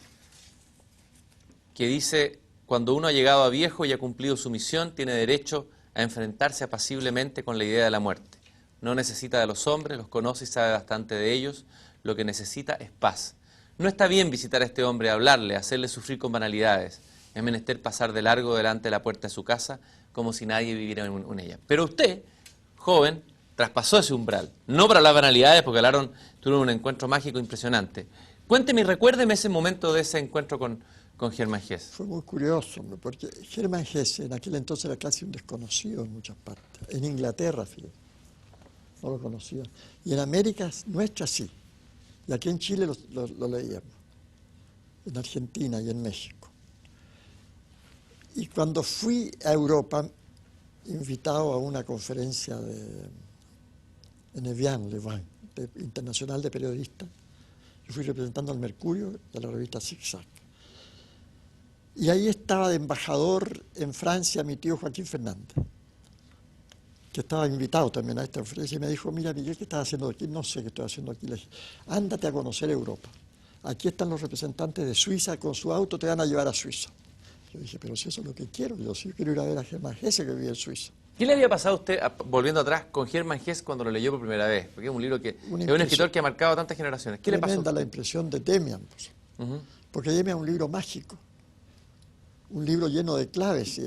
que dice: cuando uno ha llegado a viejo y ha cumplido su misión, tiene derecho a enfrentarse apaciblemente con la idea de la muerte. No necesita de los hombres, los conoce y sabe bastante de ellos. Lo que necesita es paz. No está bien visitar a este hombre, hablarle, hacerle sufrir con banalidades. Es menester pasar de largo delante de la puerta de su casa como si nadie viviera en ella. Pero usted, joven, traspasó ese umbral. No para las banalidades, porque tuvieron un encuentro mágico impresionante. Cuénteme y recuérdeme ese momento de ese encuentro con Germán Hesse. Fue muy curioso, porque Germán Hesse en aquel entonces era casi un desconocido en muchas partes. En Inglaterra, fíjate, no lo conocían. Y en América nuestra sí. Y aquí en Chile lo leíamos. En Argentina y en México. Y cuando fui a Europa, invitado a una conferencia en Evian, internacional de periodistas, yo fui representando al Mercurio de la revista Zig-Zag. Y ahí estaba de embajador en Francia mi tío Joaquín Fernández, que estaba invitado también a esta conferencia, y me dijo: mira, Miguel, ¿qué estás haciendo aquí? No sé qué estoy haciendo aquí. Le dije: ándate a conocer Europa. Aquí están los representantes de Suiza, con su auto te van a llevar a Suiza. Yo dije: pero si eso es lo que quiero, yo sí quiero ir a ver a Germán Hesse, que vive en Suiza. ¿Qué le había pasado a usted, volviendo atrás, con Germán Hesse cuando lo leyó por primera vez? Porque es un libro que es un escritor que ha marcado a tantas generaciones. ¿Qué le pasó? Tremenda la impresión de Demian, pues. Porque Demian es un libro mágico, un libro lleno de claves, y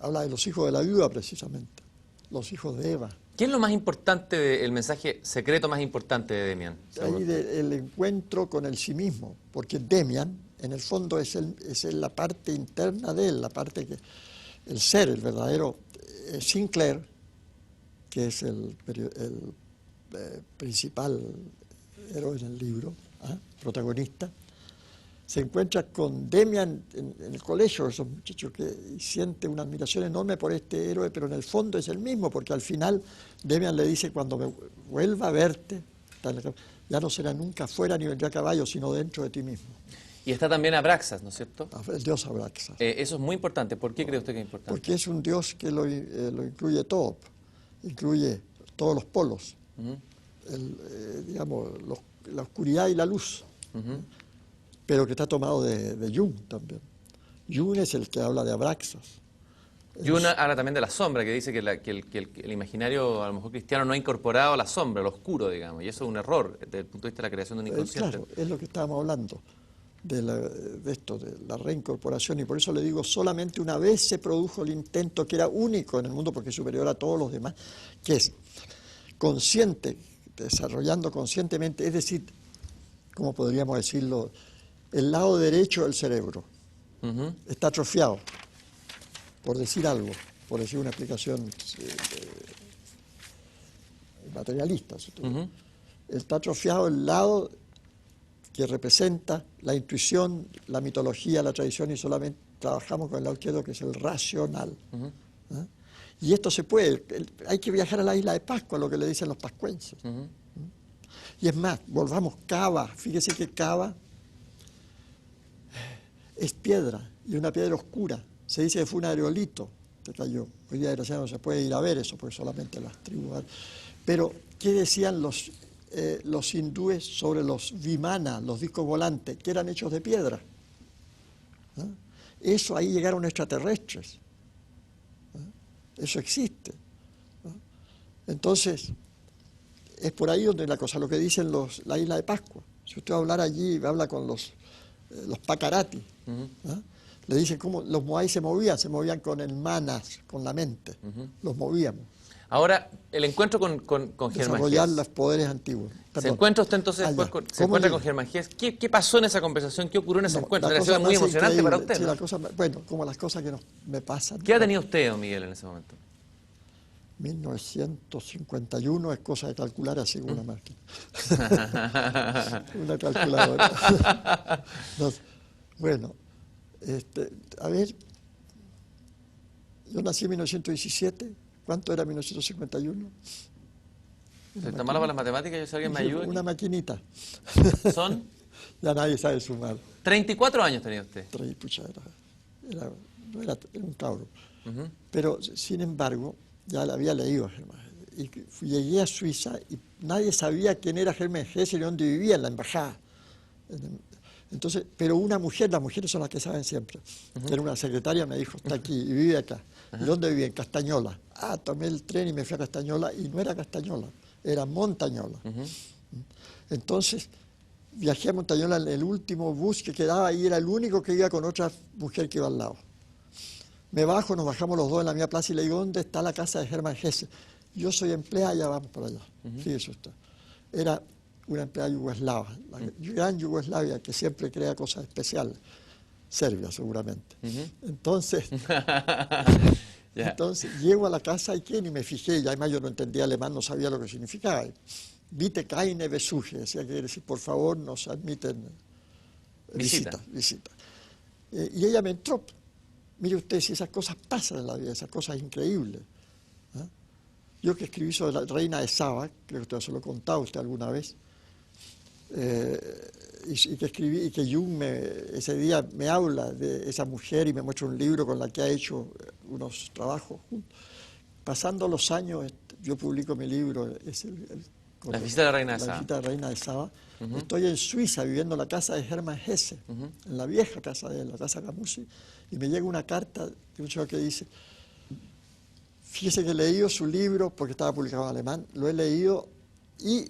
habla de los hijos de la viuda precisamente, los hijos de Eva. ¿¿Qué es lo más importante, el mensaje secreto más importante de Demian? Ahí el encuentro con el sí mismo, porque Demian, en el fondo, es la parte interna de él, la parte que, el ser, el verdadero Sinclair, que es el principal héroe en el libro, protagonista, se encuentra con Demian en el colegio, esos muchachos, que siente una admiración enorme por este héroe, pero en el fondo es el mismo, porque al final Demian le dice: cuando me vuelva a verte, ya no será nunca afuera ni vendrá a caballo, sino dentro de ti mismo. Y está también Abraxas, ¿no es cierto? El dios Abraxas. Eso es muy importante. ¿Por qué cree usted que es importante? Porque es un dios que lo incluye todo, incluye todos los polos, digamos, la oscuridad y la luz. Pero que está tomado de Jung también. Jung es el que habla de Abraxas. Jung habla también de la sombra, que dice que el imaginario, a lo mejor cristiano, no ha incorporado la sombra, lo oscuro, digamos, y eso es un error desde el punto de vista de la creación de un inconsciente. Claro, es lo que estábamos hablando. de la reincorporación, y por eso le digo, solamente una vez se produjo el intento que era único en el mundo porque es superior a todos los demás, que es consciente, desarrollando conscientemente, es decir, ¿cómo podríamos decirlo? El lado derecho del cerebro está atrofiado, por decir algo, por decir una explicación materialista. Está atrofiado el lado que representa la intuición, la mitología, la tradición, y solamente trabajamos con el lado izquierdo, que es el racional. ¿Ah? Y esto se puede, hay que viajar a la isla de Pascua, lo que le dicen los pascuenses. Y es más, volvamos, Cava, fíjese que Cava es piedra, y una piedra oscura. Se dice que fue un aerolito que cayó. Hoy día desgraciadamente no se puede ir a ver eso, porque solamente las tribus. Pero, ¿qué decían los hindúes sobre los vimana, los discos volantes, que eran hechos de piedra? ¿Ah? Eso, ahí llegaron extraterrestres. ¿Ah? Eso existe. ¿Ah? Entonces, es por ahí donde la cosa, lo que dicen la isla de Pascua. Si usted va a hablar allí, habla con los pacarati, ¿ah? Le dicen cómo los moai se movían con el manas, con la mente, los movíamos. Ahora, el encuentro con Germán Desarrollar Hesse. los poderes antiguos. ¿Se encuentra usted entonces después se encuentra con Germán Hesse? ¿Qué pasó en esa conversación? ¿Qué ocurrió en ese encuentro? Debe haber sido muy emocionante para usted, sí, ¿no? Bueno, como las cosas que me pasan. ¿Qué ha tenido usted, don Miguel, en ese momento? 1951 es cosa de calcular así con una máquina. Una calculadora. Bueno, a ver, yo nací en 1917, ¿cuánto era 1951? ¿Está malo para las matemáticas? Yo sé alguien me ayuda. Una maquinita. ¿Son? Ya nadie sabe sumar. 34 años tenía usted. Pucha, era un cabro. Pero, sin embargo, ya la había leído a Germán. Y llegué a Suiza y nadie sabía quién era Germán Hesse y dónde vivía, en la embajada. Entonces, pero una mujer, las mujeres son las que saben siempre. Era una secretaria, me dijo, está aquí y vive acá. ¿Y dónde vive? En Castañola. Ah, tomé el tren y me fui a Castañola, y no era Castañola, era Montañola. Entonces, viajé a Montañola en el último bus que quedaba y era el único que iba con otra mujer que iba al lado. Me bajo, nos bajamos los dos en la misma plaza y le digo, ¿dónde está la casa de Germán Hesse? Yo soy empleada, ya vamos para allá. Fíjese usted. Era una empleada yugoslava, la gran Yugoslavia, que siempre crea cosas especiales. Serbia, seguramente. Entonces, entonces, llego a la casa y ¿qué? Ni me fijé, y además yo no entendía alemán, no sabía lo que significaba. Bitte keine Besuche, decía que quiere decir, por favor, nos admiten visita. Y ella me entró. Mire usted, si esas cosas pasan en la vida, esas cosas increíbles. ¿Ah? Yo que escribí sobre la reina de Saba, creo que usted se lo he contado usted alguna vez, y que escribí, y que Jung ese día me habla de esa mujer y me muestra un libro con la que ha hecho unos trabajos juntos. Pasando los años, yo publico mi libro, La visita de la reina de Saba. La visita de la reina de Saba. Estoy en Suiza viviendo en la casa de Germán Hesse, en la vieja casa de él, la casa Camusi, y me llega una carta de un señor que dice, fíjese que he leído su libro, porque estaba publicado en alemán, lo he leído, y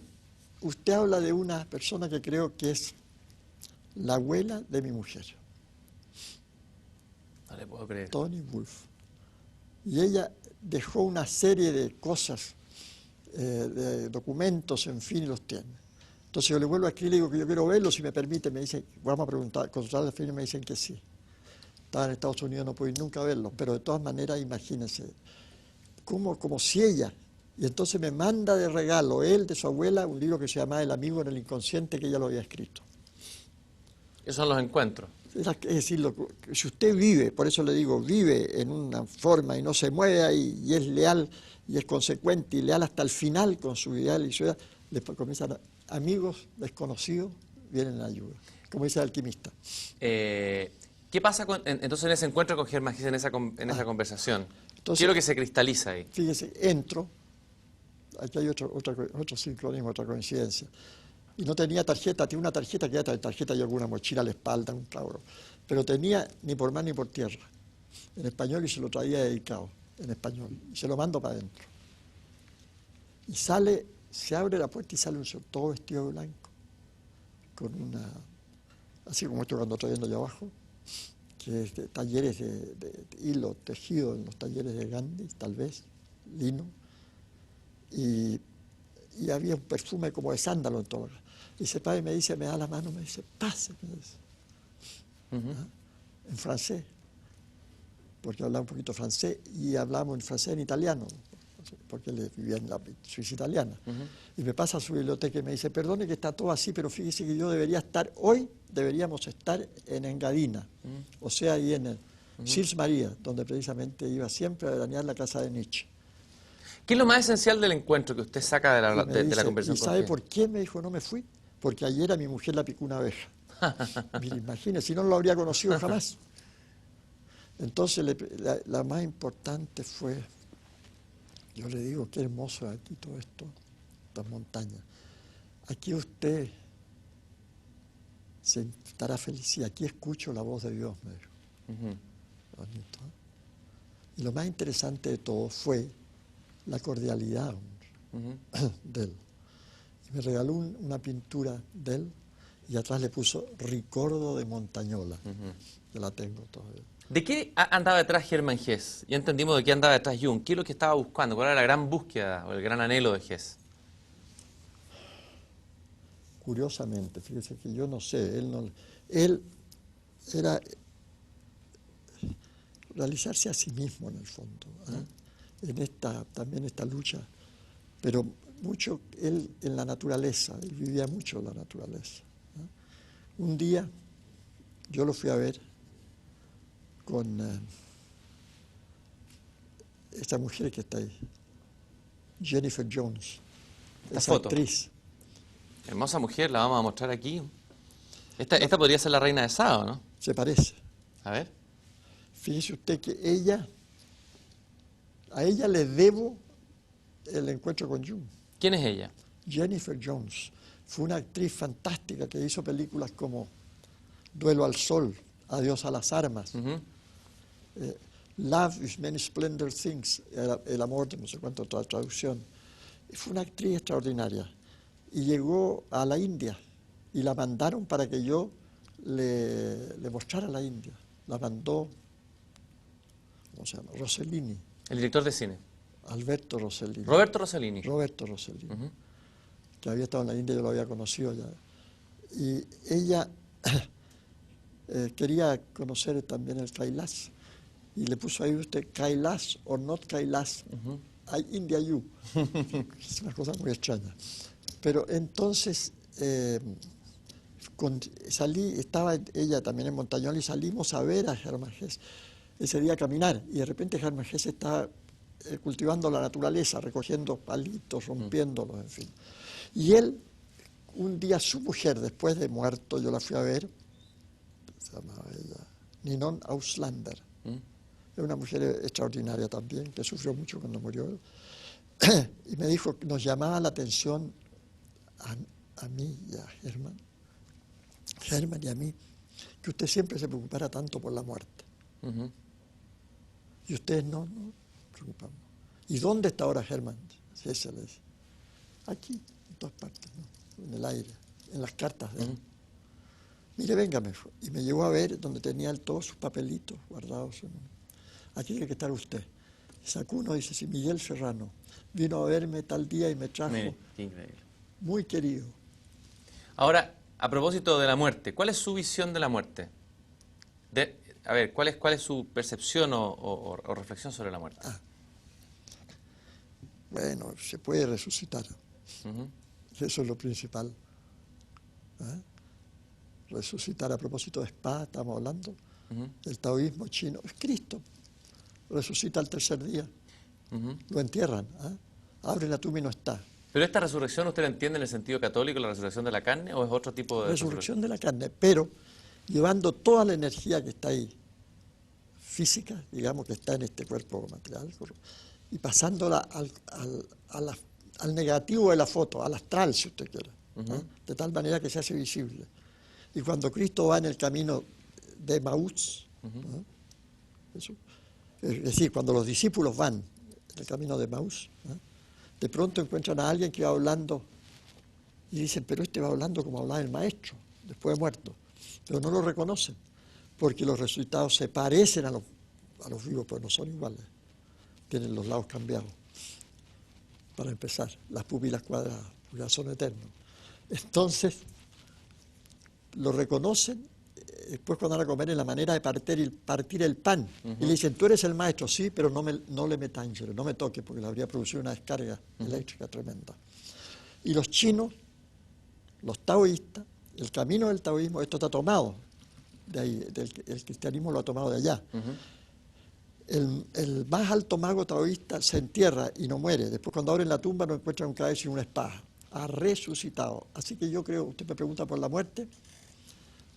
usted habla de una persona que creo que es la abuela de mi mujer. No le puedo creer. Toni Wolff. Y ella dejó una serie de cosas, de documentos, en fin, y los tiene. Entonces yo le vuelvo a escribir y le digo que yo quiero verlo, si me permite, me dice, vamos a preguntar, consultar al fin, y me dicen que sí. Estaba en Estados Unidos, no pude nunca verlo, pero de todas maneras, imagínense, como si ella, y entonces me manda de regalo, él, de su abuela, un libro que se llama El amigo en el inconsciente, que ella lo había escrito. Esos son los encuentros. Es decir, si usted vive, por eso le digo, vive en una forma y no se mueve ahí, y es leal, y es consecuente, y leal hasta el final con su ideal y su idea, después comienzan amigos desconocidos, vienen en ayuda, como dice el alquimista. ¿Qué pasa entonces en ese encuentro con Germán Hesse, en esa conversación? Entonces, ¿Qué es lo que se cristaliza ahí? Fíjese, entro, aquí hay otro sincronismo, otra coincidencia. Y no tenía tarjeta, tenía una tarjeta que era tarjeta y alguna mochila a la espalda, un cabro. Pero tenía ni por mar ni por tierra, en español, y se lo traía dedicado, en español. Y se lo mando para adentro. Y se abre la puerta y sale un señor todo vestido de blanco, con así como estoy cuando trayendo allá abajo, que es de talleres de hilo tejido en los talleres de Gandhi, tal vez, lino, y había un perfume como de sándalo en todo. Y ese padre me dice, me da la mano, me dice, pase, me dice, en francés, porque hablaba un poquito francés y hablamos en francés en italiano, porque él vivía en la Suiza italiana. Y me pasa a su biblioteca y me dice, perdone que está todo así, pero fíjese que yo debería estar, hoy deberíamos estar en Engadina, o sea, ahí en el Sils María, donde precisamente iba siempre a veranear la casa de Nietzsche. ¿Qué es lo más esencial del encuentro que usted saca de la, Y me de dice, la conversación ¿y con sabe Hess? por qué? Me dijo, no me fui, porque ayer a mi mujer la picó una abeja. Mire, imagínese, si no lo habría conocido jamás. Entonces, la más importante fue, yo le digo, qué hermoso es aquí todo esto, estas montañas. Aquí usted se estará feliz y aquí escucho la voz de Dios, me dijo. Bonito, ¿eh? Y lo más interesante de todo fue la cordialidad de él. Y me regaló una pintura de él y atrás le puso Ricordo de Montañola, que la tengo todavía. ¿De qué andaba detrás Hermann Hesse? Ya entendimos de qué andaba detrás Jung. ¿Qué es lo que estaba buscando? ¿Cuál era la gran búsqueda o el gran anhelo de Hesse? Curiosamente, fíjese que yo no sé, él era realizarse a sí mismo en el fondo, en también esta lucha, pero mucho él en la naturaleza, él vivía mucho en la naturaleza. Un día yo lo fui a ver con esta mujer que está ahí, Jennifer Jones, Esta esa foto. actriz. Hermosa mujer, la vamos a mostrar aquí. Esta podría ser la reina de Sado, ¿no? Se parece. A ver. Fíjese usted que a ella le debo el encuentro con Jung. ¿Quién es ella? Jennifer Jones fue una actriz fantástica que hizo películas como Duelo al Sol, Adiós a las Armas, Love is Many Splendid Things, el amor de no sé cuánto otra traducción. Y fue una actriz extraordinaria. Y llegó a la India y la mandaron para que yo le mostrara la India. La mandó, ¿cómo se llama? Rossellini, El director de cine. Alberto Rossellini. Roberto Rossellini. Roberto Rossellini, que había estado en la India, yo lo había conocido ya. Y ella quería conocer también el Kailash, y le puso ahí usted Kailash o not Kailash, India You. Es una cosa muy extraña. Pero entonces estaba ella también en Montañola y salimos a ver a Hermann Hesse ese día a caminar, y de repente Hermann Hesse estaba cultivando la naturaleza, recogiendo palitos, rompiéndolos, en fin. Y él, un día su mujer, después de muerto, yo la fui a ver, se llamaba ella, Ninon Auslander. Era una mujer extraordinaria también, que sufrió mucho cuando murió él. Y me dijo que nos llamaba la atención a mí y a Hermann y a mí, que usted siempre se preocupara tanto por la muerte. Y ustedes no preocupamos. ¿Y dónde está ahora Hermann? Sí, se le dice. Aquí, en todas partes, ¿no? En el aire, en las cartas de él. Mire, venga, me dijo. Y me llevó a ver donde tenía él todos sus papelitos guardados. Aquí tiene que estar usted. Sacó uno, dice, sí, Miguel Serrano. Vino a verme tal día y me trajo. Mire, qué increíble. Muy querido. Ahora, a propósito de la muerte, ¿cuál es su visión de la muerte? A ver, ¿cuál es su percepción o reflexión sobre la muerte? Bueno, se puede resucitar. Eso es lo principal. Resucitar, a propósito de Spa, estamos hablando, el taoísmo chino, es Cristo. Resucita al tercer día. Lo entierran. Abre la tumba y no está. ¿Pero esta resurrección usted la entiende en el sentido católico, la resurrección de la carne, o es otro tipo de Resurrección de la carne, pero llevando toda la energía que está ahí, física, digamos, que está en este cuerpo material, y pasándola al negativo de la foto, al astral, si usted quiere, de tal manera que se hace visible. Y cuando Cristo va en el camino de Maús, es decir, cuando los discípulos van en el camino de Maús, de pronto encuentran a alguien que va hablando y dicen, pero este va hablando como hablaba el maestro, después de muerto. pero no lo reconocen, porque los resucitados se parecen a los vivos, pero no son iguales. Tienen los lados cambiados. Para empezar, las pupilas cuadradas, ya son eternos. Entonces, lo reconocen, después cuando van a comer en la manera de partir el pan. Y le dicen, tú eres el maestro, sí, pero no le metangere, no me toques, porque le habría producido una descarga eléctrica tremenda. Y los chinos, los taoístas, el camino del taoísmo, esto está tomado de ahí, el cristianismo lo ha tomado de allá. El más alto mago taoísta se entierra y no muere. Después cuando abren la tumba no encuentran un cadáver sino una espada. Ha resucitado. Así que yo creo, usted me pregunta por la muerte,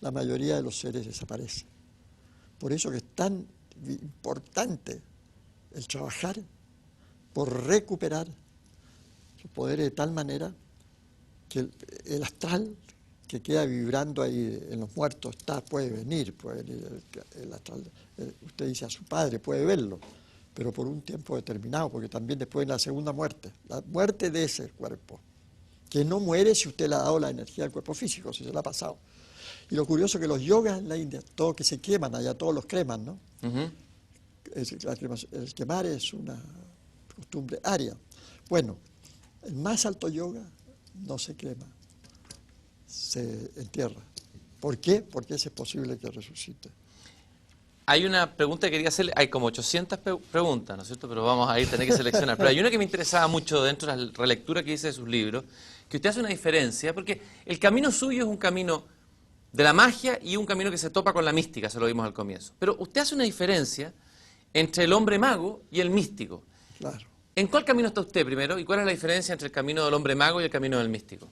la mayoría de los seres desaparecen. Por eso que es tan importante el trabajar por recuperar sus poderes de tal manera que el astral que queda vibrando ahí en los muertos puede venir el astral. Usted dice a su padre, puede verlo, pero por un tiempo determinado, porque también después de la segunda muerte, la muerte de ese cuerpo, que no muere si usted le ha dado la energía al cuerpo físico, si se la ha pasado. Y lo curioso es que los yogas en la India, todos que se queman, allá todos los creman, ¿no? El quemar es una costumbre aria. Bueno, el más alto yoga no se quema, se entierra. ¿Por qué? Porque es posible que resucite. Hay una pregunta que quería hacerle, hay como 800 preguntas, ¿no es cierto? Pero vamos a ir, tener que seleccionar. Pero hay una que me interesaba mucho dentro de la relectura que hice de sus libros, que usted hace una diferencia, porque el camino suyo es un camino de la magia y un camino que se topa con la mística, se lo vimos al comienzo. Pero usted hace una diferencia entre el hombre mago y el místico. Claro. ¿En cuál camino está usted primero y cuál es la diferencia entre el camino del hombre mago y el camino del místico?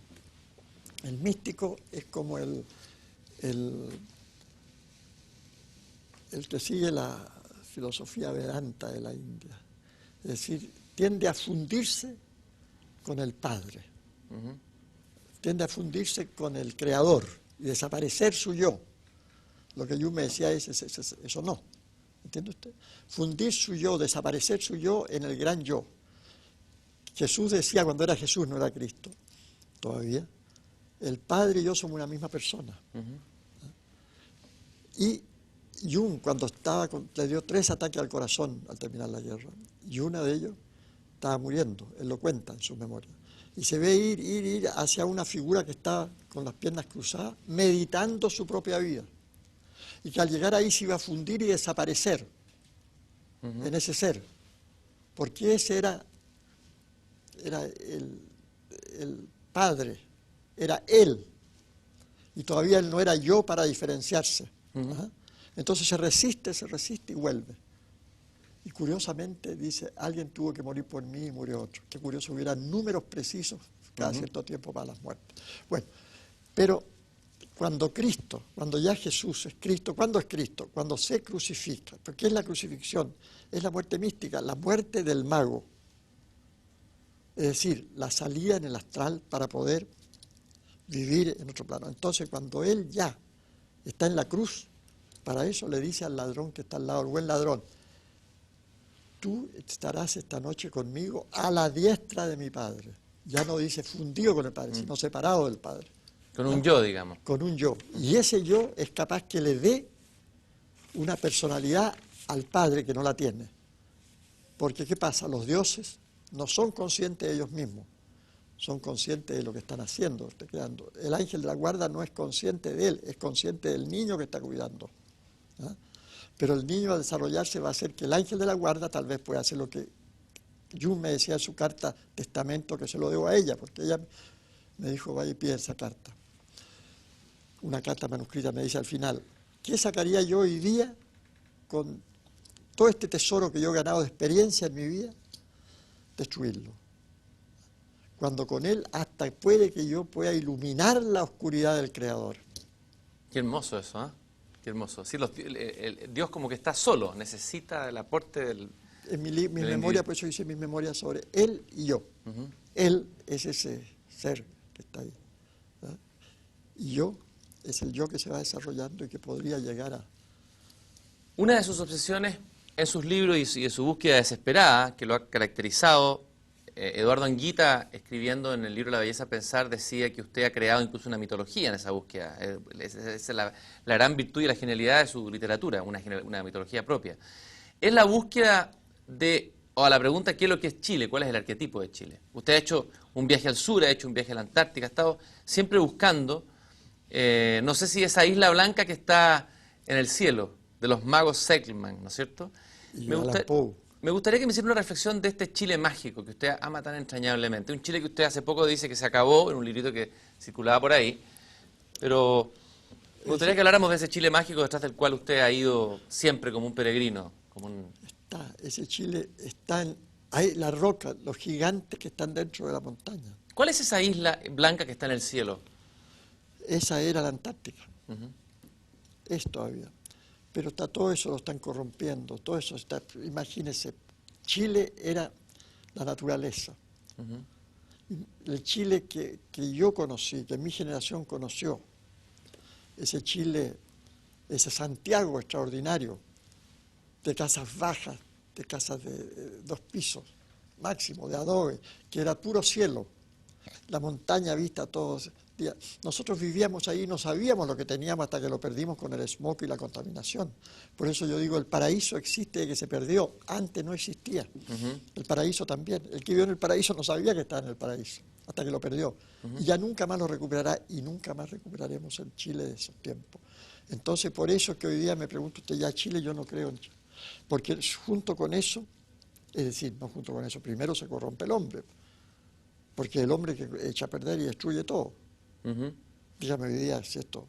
El místico es como el que sigue la filosofía Vedanta de la India. Es decir, tiende a fundirse con el Padre. Tiende a fundirse con el Creador y desaparecer su yo. Lo que yo me decía es eso no. ¿Entiende usted? Fundir su yo, desaparecer su yo en el gran yo. Jesús decía cuando era Jesús, no era Cristo, todavía, el Padre y yo somos una misma persona. Y Jung, cuando le dio 3 ataques al corazón al terminar la guerra, y uno de ellos estaba muriendo, él lo cuenta en su memoria. Y se ve ir hacia una figura que está con las piernas cruzadas, meditando su propia vida. Y que al llegar ahí se iba a fundir y desaparecer en ese ser. Porque ese era el Padre, era Él. Y todavía Él no era yo para diferenciarse. Entonces se resiste y vuelve. Y curiosamente dice, alguien tuvo que morir por mí y murió otro. Qué curioso, hubiera números precisos cada cierto tiempo para las muertes. Bueno, pero cuando ya Jesús es Cristo, ¿cuándo es Cristo? Cuando se crucifica. ¿Pero qué es la crucifixión? Es la muerte mística, la muerte del mago. Es decir, la salida en el astral para poder vivir en otro plano. Entonces, cuando Él ya está en la cruz, para eso le dice al ladrón que está al lado, el buen ladrón, tú estarás esta noche conmigo a la diestra de mi Padre. Ya no dice fundido con el Padre, sino separado del Padre. Con un yo, digamos. Con un yo. Y ese yo es capaz que le dé una personalidad al Padre que no la tiene. Porque, ¿qué pasa? Los dioses no son conscientes de ellos mismos, son conscientes de lo que están haciendo. El ángel de la guarda no es consciente de él, es consciente del niño que está cuidando. Pero el niño al desarrollarse va a hacer que el ángel de la guarda tal vez pueda hacer lo que Jung me decía en su carta testamento, que se lo debo a ella, porque ella me dijo, vaya y pide esa carta. Una carta manuscrita me dice al final, ¿qué sacaría yo hoy día con todo este tesoro que yo he ganado de experiencia en mi vida? Destruirlo. Cuando con él hasta puede que yo pueda iluminar la oscuridad del Creador. Qué hermoso eso, ¿eh? Qué hermoso. Sí, Dios como que está solo, necesita el aporte del... En mi memoria, por eso hice mis memorias sobre él y yo. Él es ese ser que está ahí. ¿Verdad? Y yo es el yo que se va desarrollando y que podría llegar a... Una de sus obsesiones en sus libros y en su búsqueda desesperada, que lo ha caracterizado Eduardo Anguita, escribiendo en el libro La belleza pensar, decía que usted ha creado incluso una mitología en esa búsqueda. Esa es la gran virtud y la genialidad de su literatura, una mitología propia. Es la búsqueda de, o a la pregunta, ¿qué es lo que es Chile? ¿Cuál es el arquetipo de Chile? Usted ha hecho un viaje al sur, ha hecho un viaje a la Antártica, ha estado siempre buscando, no sé si esa isla blanca que está en el cielo, de los magos Sekelman, ¿no es cierto? Y Me gusta- Alan Poe. Me gustaría que me hiciera una reflexión de este Chile mágico que usted ama tan entrañablemente. Un Chile que usted hace poco dice que se acabó, en un librito que circulaba por ahí. Pero me gustaría que habláramos de ese Chile mágico detrás del cual usted ha ido siempre como un peregrino. Ese Chile está hay la roca, los gigantes que están dentro de la montaña. ¿Cuál es esa isla blanca que está en el cielo? Esa era la Antártica. Ujú. Es todavía. Pero todo eso lo están corrompiendo, todo eso está, imagínense, Chile era la naturaleza. El Chile que yo conocí, que mi generación conoció, ese Chile, ese Santiago extraordinario, de casas bajas, de casas de 2 pisos, máximo, de adobe, que era puro cielo, la montaña vista todos los días. Nosotros vivíamos ahí y no sabíamos lo que teníamos hasta que lo perdimos con el smog y la contaminación. Por eso yo digo, el paraíso existe, que se perdió, antes no existía. El paraíso también. El que vivió en el paraíso no sabía que estaba en el paraíso, hasta que lo perdió. Y ya nunca más lo recuperará y nunca más recuperaremos el Chile de esos tiempos. Entonces, por eso es que hoy día me pregunto usted, ya Chile, yo no creo en Chile. Porque junto con eso, es decir, no junto con eso, primero se corrompe el hombre. Porque el hombre que echa a perder y destruye todo. Dígame hoy día si esto.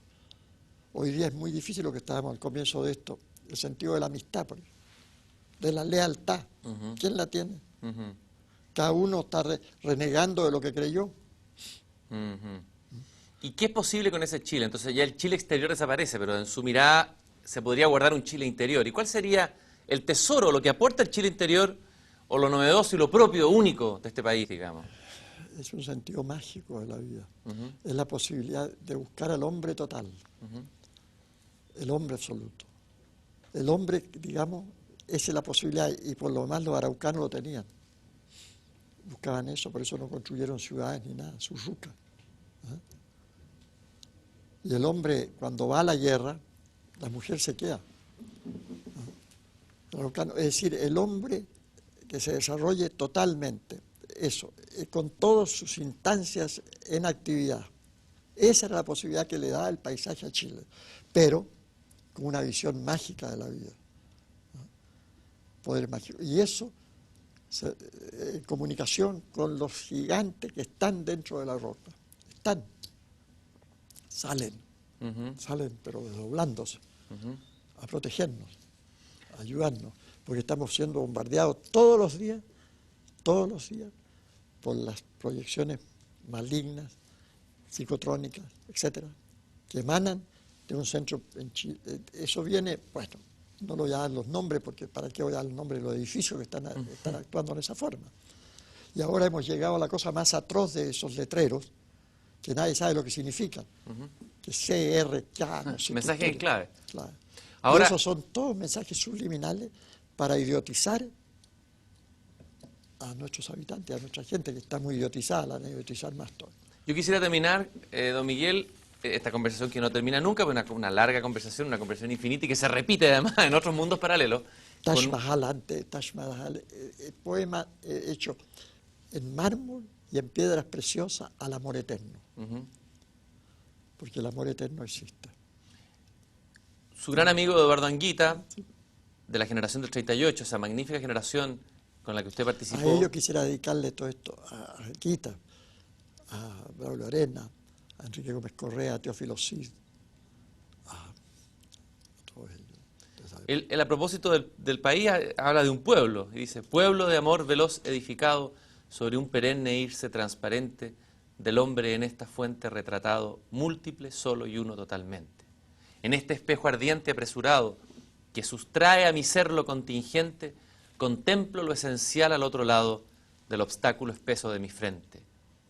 Hoy día es muy difícil lo que estábamos al comienzo de esto, el sentido de la amistad, de la lealtad. ¿Quién la tiene? Cada uno está renegando de lo que creyó. ¿Y qué es posible con ese Chile? Entonces ya el Chile exterior desaparece, pero en su mirada se podría guardar un Chile interior. ¿Y cuál sería el tesoro, lo que aporta el Chile interior, o lo novedoso y lo propio, único de este país, digamos? Es un sentido mágico de la vida. Es la posibilidad de buscar al hombre total, el hombre absoluto. El hombre, digamos, esa es la posibilidad, y por lo demás los araucanos lo tenían. Buscaban eso, por eso no construyeron ciudades ni nada, sus rucas. Y el hombre, cuando va a la guerra, la mujer se queda. Es decir, el hombre que se desarrolle totalmente, eso, con todas sus instancias en actividad. Esa era la posibilidad que le da el paisaje a Chile, pero con una visión mágica de la vida. Poder mágico. Y eso, en comunicación con los gigantes que están dentro de la roca. Salen, pero desdoblándose, a protegernos, a ayudarnos, porque estamos siendo bombardeados todos los días, por las proyecciones malignas, psicotrónicas, etcétera, que emanan de un centro en Chile. Eso viene, bueno, no lo voy a dar los nombres, porque para qué voy a dar los nombres de los edificios que están actuando de esa forma. Y ahora hemos llegado a la cosa más atroz de esos letreros, que nadie sabe lo que significan, que CRK, no sé mensaje qué en clave. Claro. Ahora, y esos son todos mensajes subliminales para idiotizar a nuestros habitantes, a nuestra gente que está muy idiotizada, la van a idiotizar más todo. yo quisiera terminar, don Miguel, esta conversación que no termina nunca, pero una larga conversación, una conversación infinita y que se repite además en otros mundos paralelos. Taj Mahal, poema hecho en mármol y en piedras preciosas al amor eterno. Porque el amor eterno existe. Su gran amigo Eduardo Anguita, de la generación del 38, esa magnífica generación con la que usted participó. A ellos quisiera dedicarle todo esto, a Anguita, a Braulio Arena, a Enrique Gómez Correa, a Teófilo Cid, a todos ellos. Él, a propósito del país, habla de un pueblo, y dice, pueblo de amor veloz edificado sobre un perenne irse transparente del hombre en esta fuente retratado, múltiple, solo y uno totalmente. En este espejo ardiente apresurado, que sustrae a mi ser lo contingente, contemplo lo esencial al otro lado del obstáculo espeso de mi frente.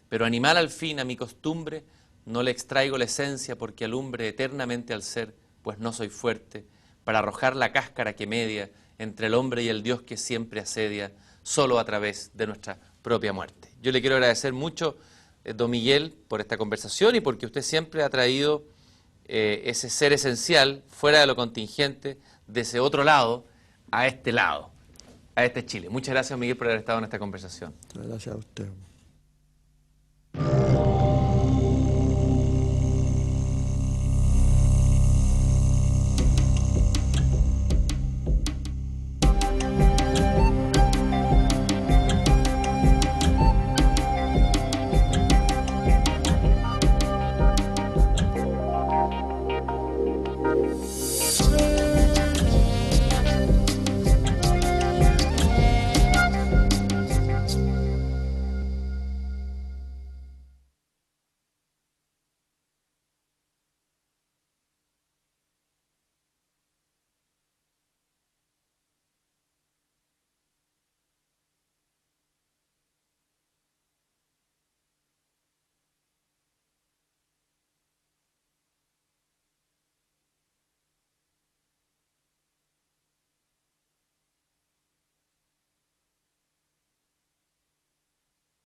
Pero animal al fin a mi costumbre, no le extraigo la esencia porque alumbre eternamente al ser, pues no soy fuerte, para arrojar la cáscara que media entre el hombre y el Dios que siempre asedia, solo a través de nuestra propia muerte. Yo le quiero agradecer mucho, don Miguel, por esta conversación y porque usted siempre ha traído ese ser esencial, fuera de lo contingente, de ese otro lado, a este Chile. Muchas gracias, Miguel, por haber estado en esta conversación. Gracias a usted.